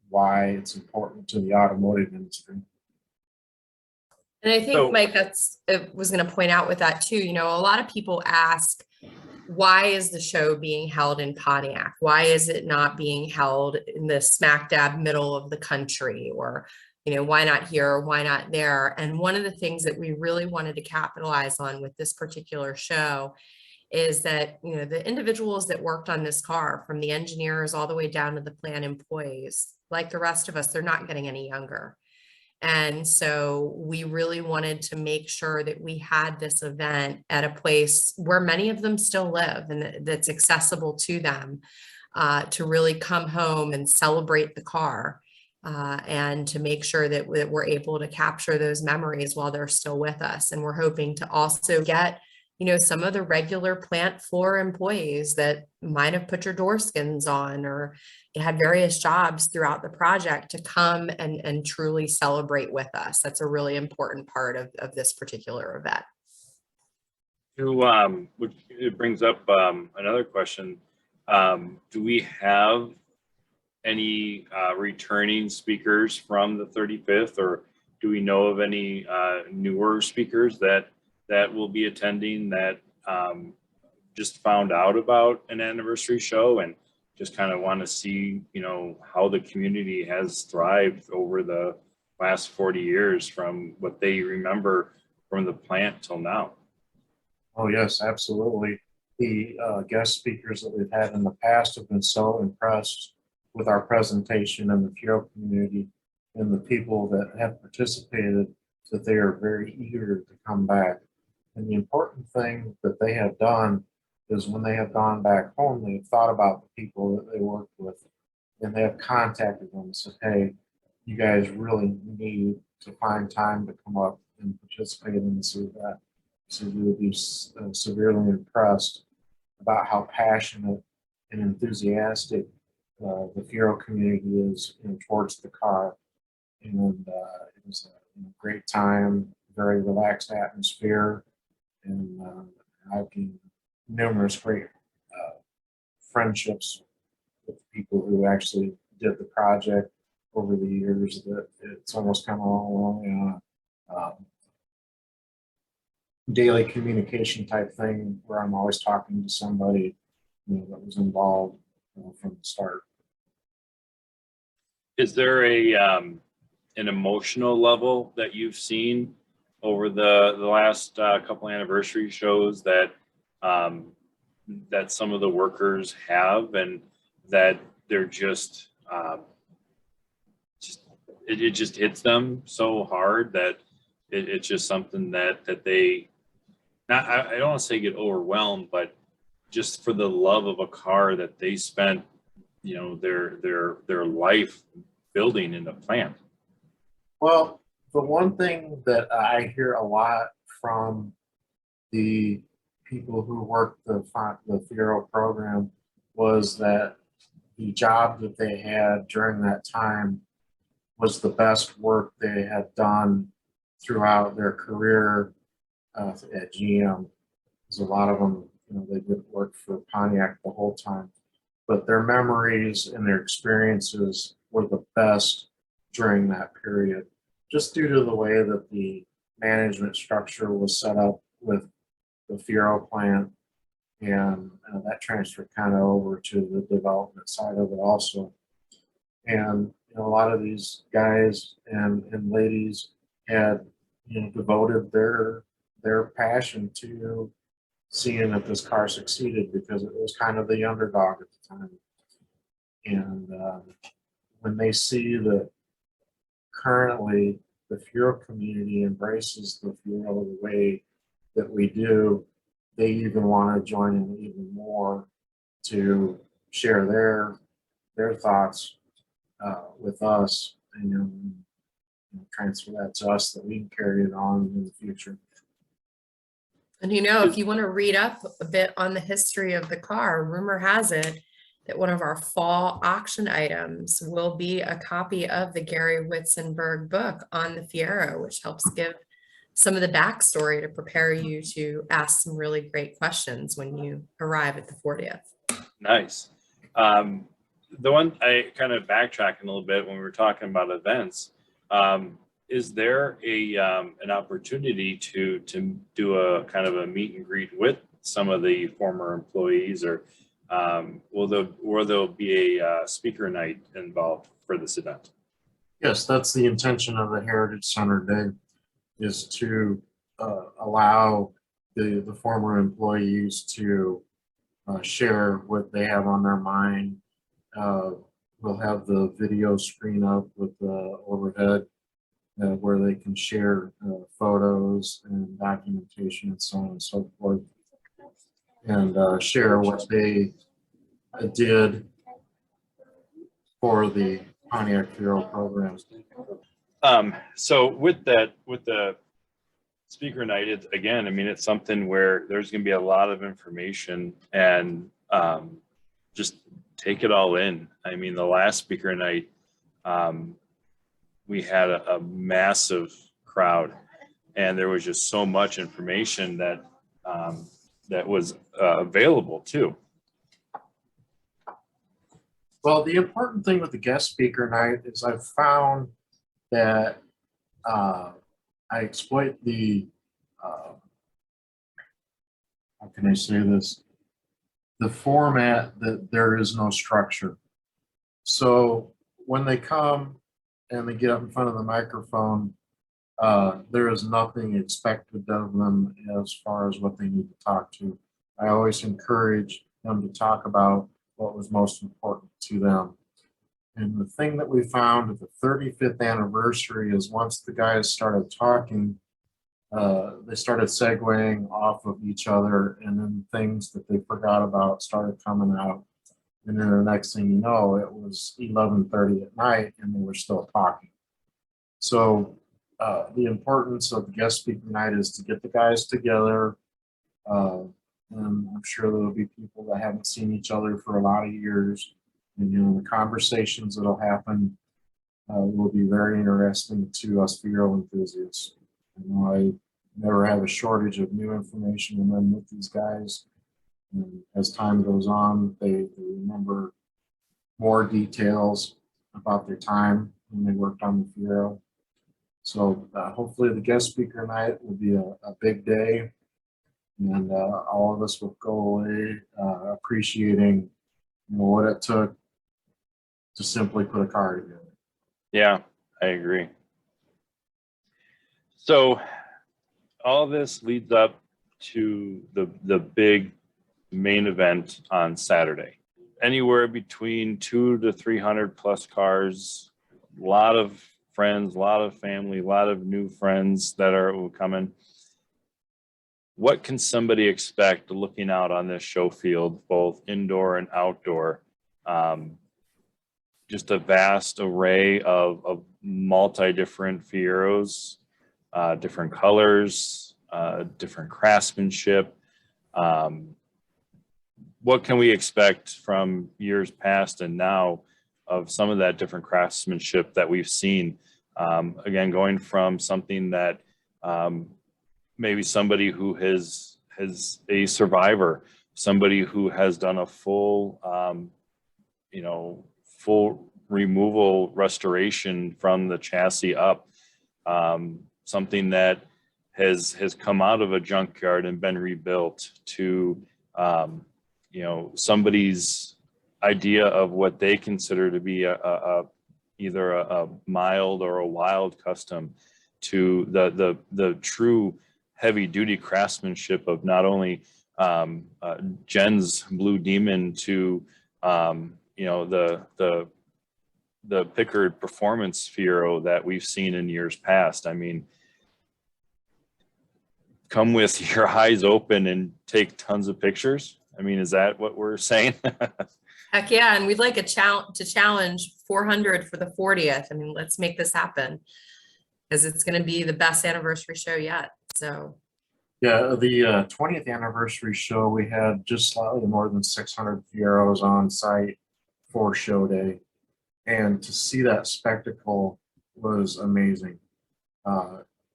why it's important to the automotive industry. And I think, Mike, was going to point out with that too, a lot of people ask, why is the show being held in Pontiac? Why is it not being held in the smack dab middle of the country? Or, why not here? Why not there? And one of the things that we really wanted to capitalize on with this particular show is that, the individuals that worked on this car, from the engineers all the way down to the plant employees, like the rest of us, they're not getting any younger. And so we really wanted to make sure that we had this event at a place where many of them still live and that's accessible to them, to really come home and celebrate the car, and to make sure that we're able to capture those memories while they're still with us. And we're hoping to also get, some of the regular plant floor employees that might have put your door skins on or had various jobs throughout the project to come and truly celebrate with us. That's a really important part of this particular event. Which it brings up another question. Do we have any returning speakers from the 35th, or do we know of any newer speakers that will be attending that just found out about an anniversary show and just kind of want to see, how the community has thrived over the last 40 years from what they remember from the plant till now? Oh, yes, absolutely. The guest speakers that we've had in the past have been so impressed with our presentation and the Fiero community and the people that have participated that they are very eager to come back. And the important thing that they have done is when they have gone back home, they've thought about the people that they worked with, and they have contacted them and said, hey, you guys really need to find time to come up and participate in this event. So you would be severely impressed about how passionate and enthusiastic the Fiero community is towards the car. And it was a great time, very relaxed atmosphere. And I've gained numerous great friendships with people who actually did the project over the years. That it's almost kind of along daily communication type thing where I'm always talking to somebody that was involved from the start. Is there an emotional level that you've seen over the last couple anniversary shows that that some of the workers have, and that they're just it just hits them so hard that it's just something that they I don't want to say get overwhelmed, but just for the love of a car that they spent their life building in the plant? Well, the one thing that I hear a lot from the people who worked the Fiero program was that the job that they had during that time was the best work they had done throughout their career at GM. Because a lot of them, they didn't work for Pontiac the whole time, but their memories and their experiences were the best during that period, just due to the way that the management structure was set up with the Fiero plant, and that transferred kind of over to the development side of it also. And a lot of these guys and ladies had devoted their passion to seeing that this car succeeded, because it was kind of the underdog at the time. And when they see that currently the Fiero community embraces the Fiero the way that we do, they even want to join in even more to share their thoughts with us, and transfer that to us that we can carry it on in the future. And if you want to read up a bit on the history of the car, rumor has it that one of our fall auction items will be a copy of the Gary Witzenberg book on the Fiero, which helps give some of the backstory to prepare you to ask some really great questions when you arrive at the 40th. Nice. The one I kind of backtracking a little bit when we were talking about events, is there an opportunity to do a kind of a meet and greet with some of the former employees, or will there be a speaker night involved for this event? Yes, that's the intention of the Heritage Center Day, is to allow the former employees to share what they have on their mind. We'll have the video screen up with the overhead where they can share photos and documentation and so on and so forth, and share what they did for the Pontiac Fiero programs. So with the speaker night, it's, again, I mean, it's something where there's going to be a lot of information, and just take it all in. I mean, the last speaker night, we had a massive crowd, and there was just so much information that that was available too. Well, the important thing with the guest speaker night is I've found that I exploit the, how can I say this? The format that there is no structure. So when they come and they get up in front of the microphone, there is nothing expected of them as far as what they need to talk to. I always encourage them to talk about what was most important to them. And the thing that we found at the 35th anniversary is once the guys started talking, they started segueing off of each other, and then things that they forgot about started coming out. And then the next thing you know, it was 11:30 at night and they were still talking. So the importance of the guest speaker night is to get the guys together. And I'm sure there'll be people that haven't seen each other for a lot of years. And, the conversations that'll happen will be very interesting to us Fiero enthusiasts. I never have a shortage of new information when I'm with these guys. And as time goes on, they remember more details about their time when they worked on the Fiero. So hopefully the guest speaker night will be a big day, and all of us will go away appreciating what it took to simply put a car together. Yeah, I agree. So all this leads up to the big main event on Saturday. Anywhere between 200 to 300 plus cars, a lot of friends, a lot of family, a lot of new friends that are coming. What can somebody expect looking out on this show field, both indoor and outdoor? Just a vast array of multi-different Fieros, different colors, different craftsmanship. What can we expect from years past and now of some of that different craftsmanship that we've seen? Again, going from something that maybe somebody who is a survivor, somebody who has done a full, full removal restoration from the chassis up, something that has come out of a junkyard and been rebuilt, to somebody's idea of what they consider to be either a mild or a wild custom, to the true heavy duty craftsmanship of not only Jen's Blue Demon to the Pickard Performance Fiero that we've seen in years past. I mean, come with your eyes open and take tons of pictures. I mean, is that what we're saying? Heck yeah, and we'd like a challenge 400 for the 40th. I mean, let's make this happen because it's going to be the best anniversary show yet. So Yeah, the 20th anniversary show, we had just slightly more than 600 Fieros on site for show day. And to see that spectacle was amazing.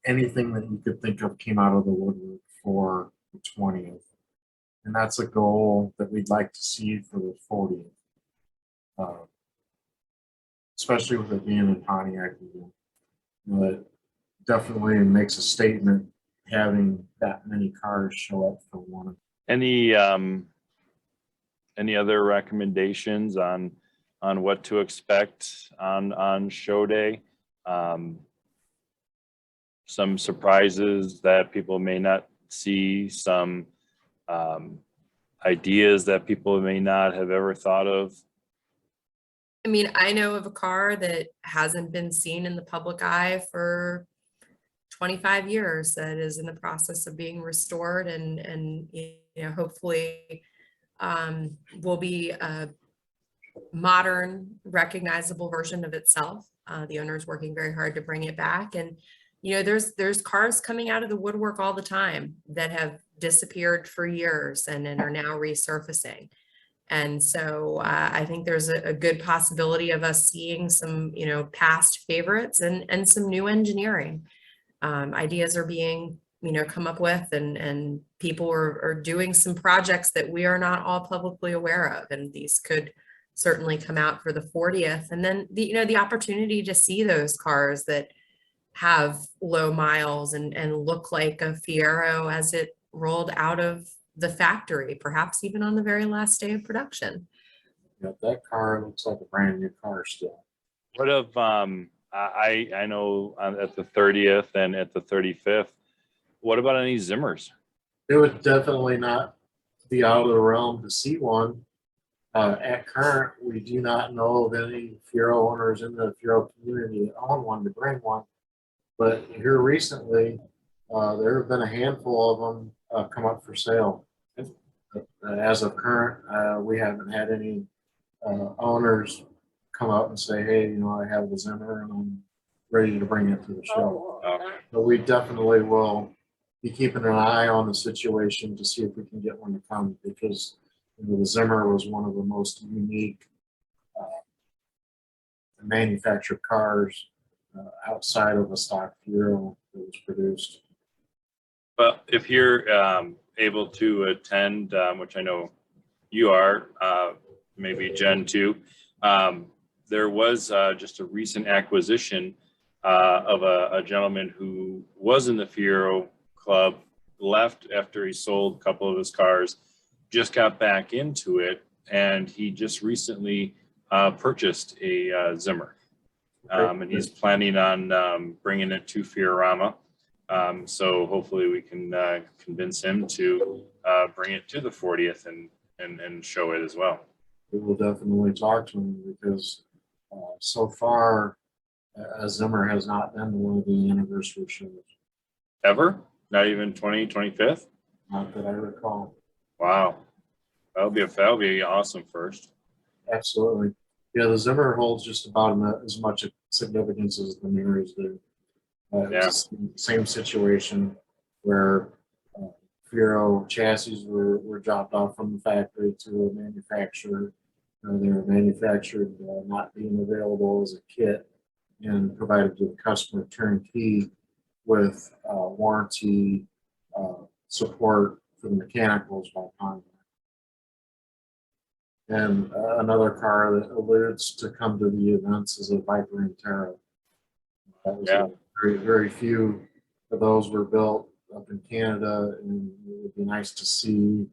Anything that you could think of came out of the woodwork for the 20th. And that's a goal that we'd like to see for the 40th. Especially with it being in Pontiac. But definitely makes a statement having that many cars show up for one. Any other recommendations on what to expect on show day? Some surprises that people may not see, some ideas that people may not have ever thought of. I mean, I know of a car that hasn't been seen in the public eye for 25 years that is in the process of being restored and you know, hopefully will be a modern, recognizable version of itself. The owner is working very hard to bring it back. And, you know, there's cars coming out of the woodwork all the time that have disappeared for years and are now resurfacing. And so I think there's a good possibility of us seeing some, you know, past favorites and some new engineering. Ideas are being, you know, come up with and people are doing some projects that we are not all publicly aware of. And these could certainly come out for the 40th. And then the, you know, the opportunity to see those cars that have low miles and look like a Fiero as it rolled out of the factory, perhaps even on the very last day of production. Yeah, that car looks like a brand new car still. What of I know at the 30th and at the 35th, what about any Zimmers? It would definitely not be out of the realm to see one. At current, we do not know of any Fiero owners in the Fiero community that own one to bring one. But here recently, there have been a handful of them come up for sale. As of current, we haven't had any owners come up and say, hey, you know, I have the Zimmer and I'm ready to bring it to the show. Okay. But we definitely will be keeping an eye on the situation to see if we can get one to come, because you know, the Zimmer was one of the most unique manufactured cars outside of a stock Fiero that was produced. Well, if you're able to attend, which I know you are, maybe Jen too, there was just a recent acquisition of a gentleman who was in the Fiero Club, left after he sold a couple of his cars, just got back into it, and he just recently purchased a Zimmer. And he's planning on bringing it to Fiorama. So hopefully we can convince him to bring it to the 40th and show it as well. We will definitely talk to him, because so far a Zimmer has not been to one of the anniversary shows. Ever? Not even 25th? Not that I recall. Wow. That'll be awesome first. Absolutely. Yeah, the Zimmer holds just about as much significance as the mirrors do. Yeah. It's the same situation where Fiero chassis were dropped off from the factory to a manufacturer. They were manufactured not being available as a kit and provided to the customer turnkey with warranty support for the mechanicals by Pontiac. And another car that alludes to come to the events is a Viper Intero. That was very, very few of those were built up in Canada, and it would be nice to see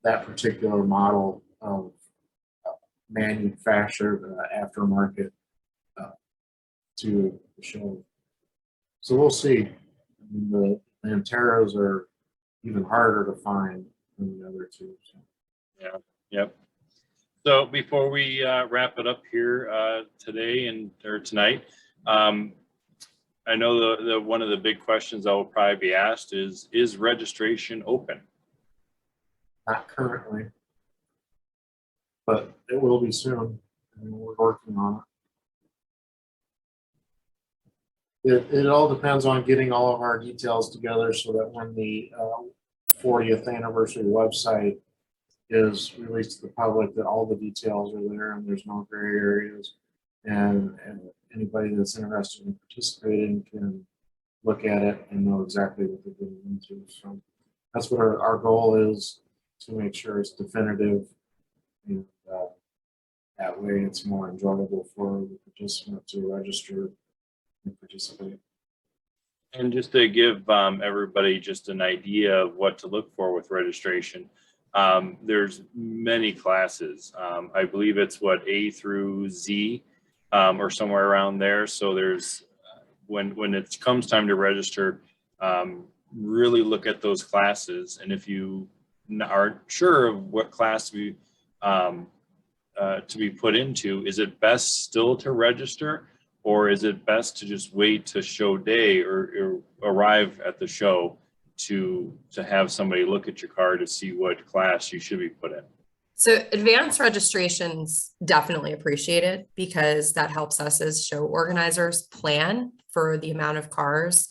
that particular model of manufactured aftermarket to the show. So we'll see. I mean, the Interos are even harder to find than the other two. So. Yeah. Yep. So before we wrap it up here today or tonight, I know the one of the big questions that will probably be asked is registration open? Not currently. but it will be soon, and we're working on it. It all depends on getting all of our details together so that when the 40th anniversary website is released to the public, that all the details are there and there's no gray areas. And anybody that's interested in participating can look at it and know exactly what they're getting into. So that's what our goal is, to make sure it's definitive. And that way it's more enjoyable for the participant to register and participate. And just to give everybody just an idea of what to look for with registration, there's many classes. I believe it's what, A through Z, or somewhere around there. So there's, when it comes time to register, really look at those classes. And if you aren't sure of what class to be put into, is it best still to register, or is it best to just wait to show day or arrive at the show to have somebody look at your car to see what class you should be put in? So advanced registration's definitely appreciated, because that helps us as show organizers plan for the amount of cars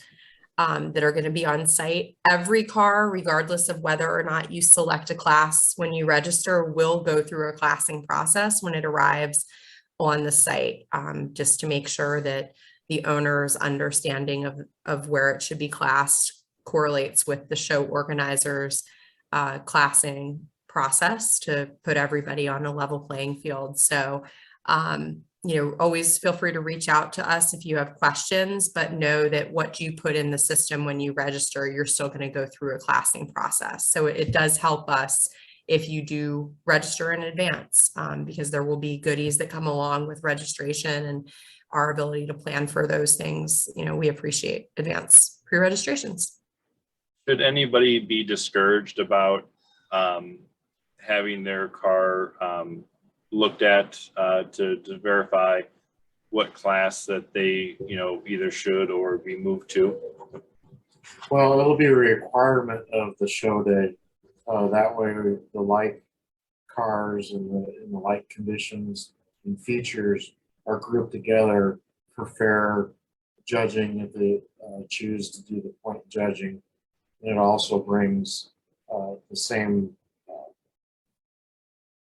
that are going to be on site. Every car, regardless of whether or not you select a class when you register, will go through a classing process when it arrives on the site, just to make sure that the owner's understanding of where it should be classed correlates with the show organizer's classing process to put everybody on a level playing field. So, always feel free to reach out to us if you have questions, but know that what you put in the system when you register, you're still going to go through a classing process. So it does help us if you do register in advance, because there will be goodies that come along with registration and our ability to plan for those things. We appreciate advance pre-registrations. Should anybody be discouraged about having their car looked at to verify what class that they either should or be moved to? Well, it'll be a requirement of the show day. That way the like cars and the like conditions and features are grouped together for fair judging if they choose to do the point judging. And it also brings the same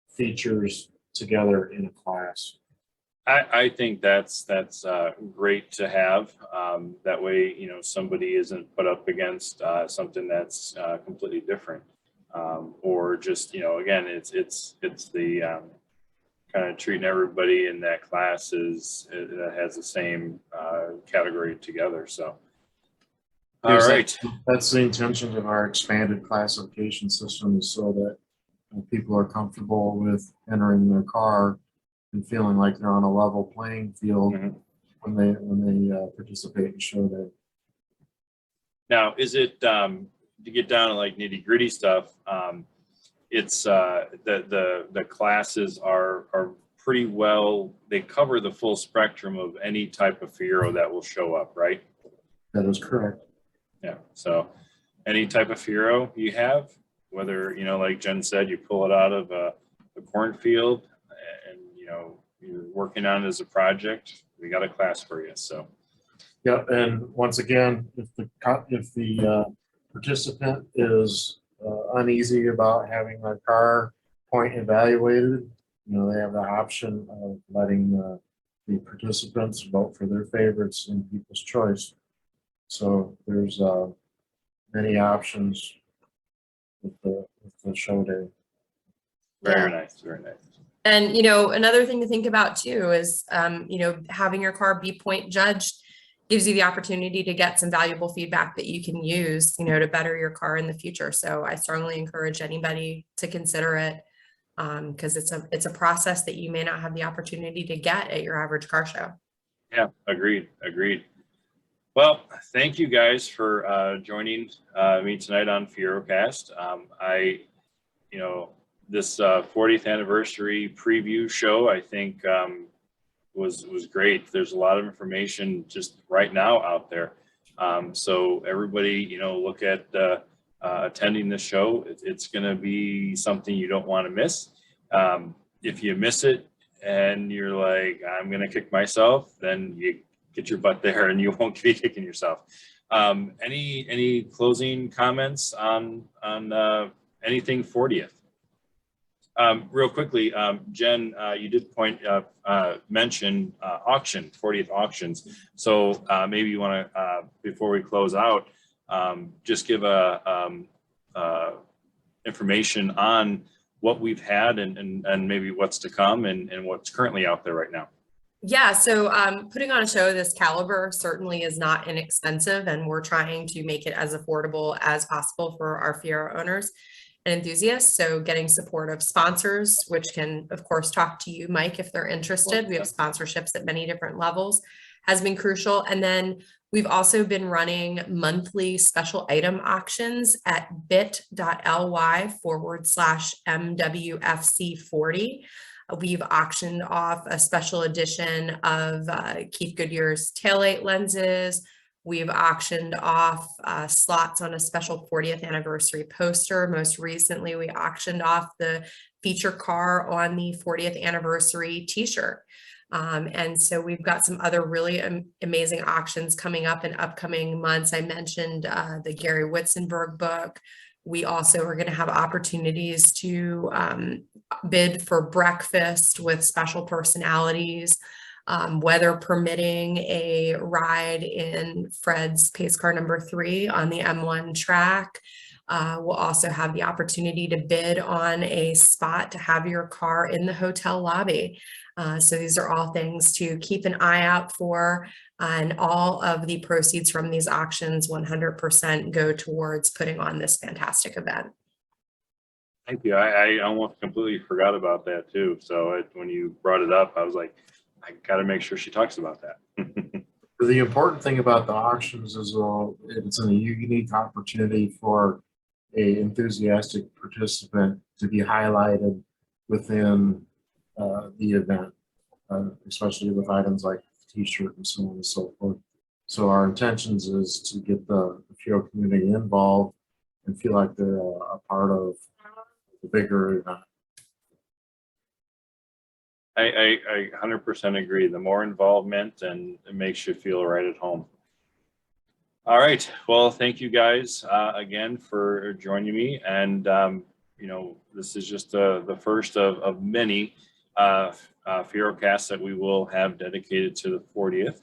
features together in a class. I think that's great to have. That way, somebody isn't put up against something that's completely different, or just again, it's the kind of treating everybody in that class that has the same category together. So, all right, that's the intention of our expanded classification system, so that people are comfortable with entering their car and feeling like they're on a level playing field when they participate in show day. Now, is it to get down to like nitty gritty stuff? It's the classes are pretty well. They cover the full spectrum of any type of Fiero that will show up, right? That is correct. Yeah. So, any type of Fiero you have, whether like Jen said, you pull it out of a cornfield and you're working on it as a project, we got a class for you. So yeah, and once again, if the participant is uneasy about having their car point evaluated, they have the option of letting the participants vote for their favorites in People's Choice. So there's many options with the show day. Very nice, very nice. And, another thing to think about too is, having your car be point judged gives you the opportunity to get some valuable feedback that you can use, to better your car in the future. So I strongly encourage anybody to consider it, because it's a process that you may not have the opportunity to get at your average car show. Yeah, agreed. Well, thank you guys for joining me tonight on FieroCast. This 40th anniversary preview show, I think, was great. There's a lot of information just right now out there. So everybody, look at attending the show. It's going to be something you don't want to miss. if you miss it and you're like, I'm going to kick myself, then you get your butt there and you won't be kicking yourself. Any closing comments on anything 40th? Real quickly, Jen, you did mention auction, 40th auctions. So maybe you want to, before we close out, just give information on what we've had and maybe what's to come and what's currently out there right now. Yeah, so putting on a show of this caliber certainly is not inexpensive, and we're trying to make it as affordable as possible for our Fiero owners and enthusiasts. So getting support of sponsors, which can, of course, talk to you, Mike, if they're interested. We have sponsorships at many different levels, has been crucial. And then we've also been running monthly special item auctions at bit.ly/MWFC40. We've auctioned off a special edition of Keith Goodyear's taillight lenses. We've auctioned off slots on a special 40th anniversary poster. Most recently, we auctioned off the feature car on the 40th anniversary t-shirt. And so we've got some other really amazing auctions coming up in upcoming months. I mentioned the Gary Witzenberg book. We also are going to have opportunities to bid for breakfast with special personalities, weather permitting, a ride in Fred's pace car number 3 on the M1 track. We'll also have the opportunity to bid on a spot to have your car in the hotel lobby. So these are all things to keep an eye out for, and all of the proceeds from these auctions 100% go towards putting on this fantastic event. Thank you. I almost completely forgot about that too. So when you brought it up, I was like, I got to make sure she talks about that. The important thing about the auctions is it's a unique opportunity for a enthusiastic participant to be highlighted within the event, especially with items like t-shirt and so on and so forth. So our intentions is to get the Fiero community involved and feel like they're a part of the bigger event. I 100% agree. The more involvement, and it makes you feel right at home. All right. Well, thank you guys again for joining me. And, this is just the first of many Fiero casts that we will have dedicated to the 40th.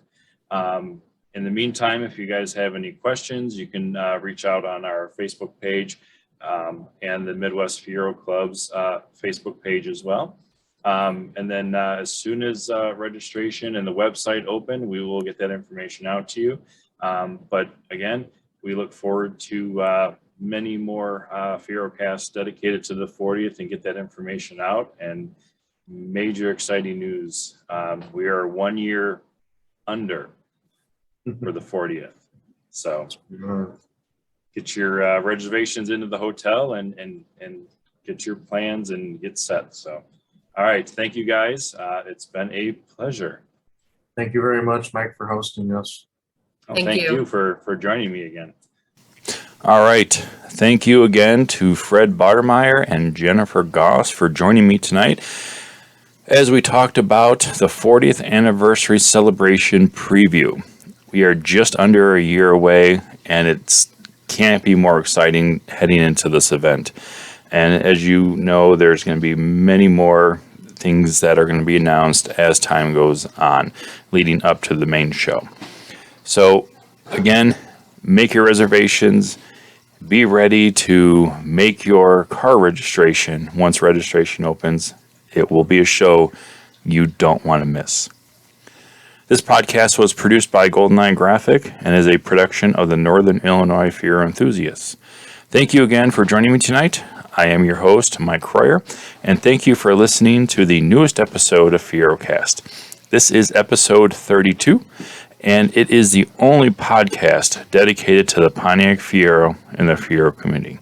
In the meantime, if you guys have any questions, you can reach out on our Facebook page and the Midwest Fiero Club's Facebook page as well. And then as soon as registration and the website open, we will get that information out to you. But again, we look forward to many more Fiero casts dedicated to the 40th and get that information out. And major exciting news. We are 1 year under for the 40th. So get your reservations into the hotel and get your plans and get set. So, all right. Thank you guys. It's been a pleasure. Thank you very much, Mike, for hosting us. Thank you for joining me again. All right. Thank you again to Fred Bottermeyer and Jennifer Goss for joining me tonight as we talked about the 40th anniversary celebration preview. We are just under a year away, and it can't be more exciting heading into this event. And as you know, there's going to be many more things that are going to be announced as time goes on, leading up to the main show. So again, make your reservations. Be ready to make your car registration once registration opens. It will be a show you don't want to miss. This podcast was produced by GoldenEye Graphic and is a production of the Northern Illinois Fiero Enthusiasts. Thank you again for joining me tonight. I am your host, Mike Croyer, and thank you for listening to the newest episode of FieroCast. This is episode 32, and it is the only podcast dedicated to the Pontiac Fiero and the Fiero community.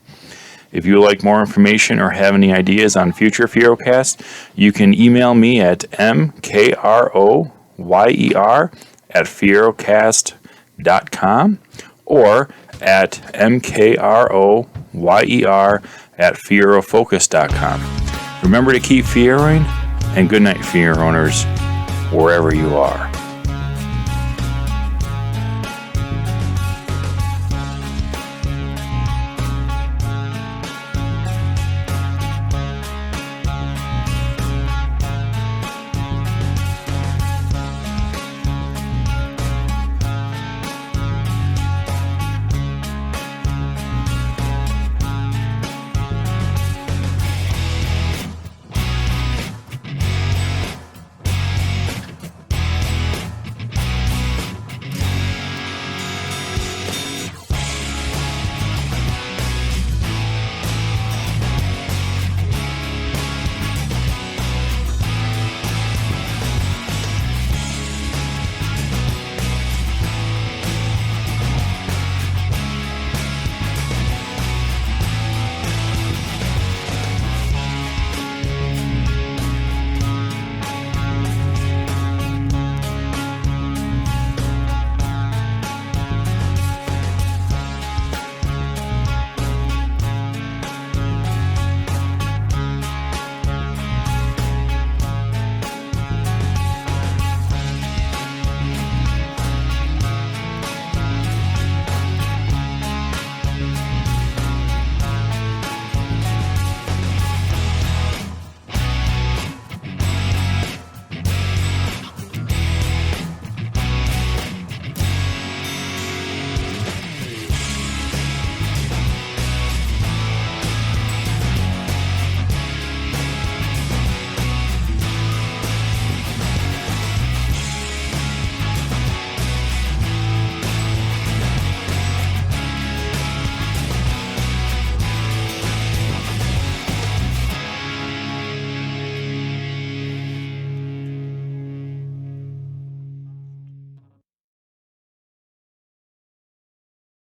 If you would like more information or have any ideas on future FieroCast, you can email me at mkroyer@fierocast.com or at mkroyer@fierofocus.com. Remember to keep Fieroing and good night, Fiero owners, wherever you are.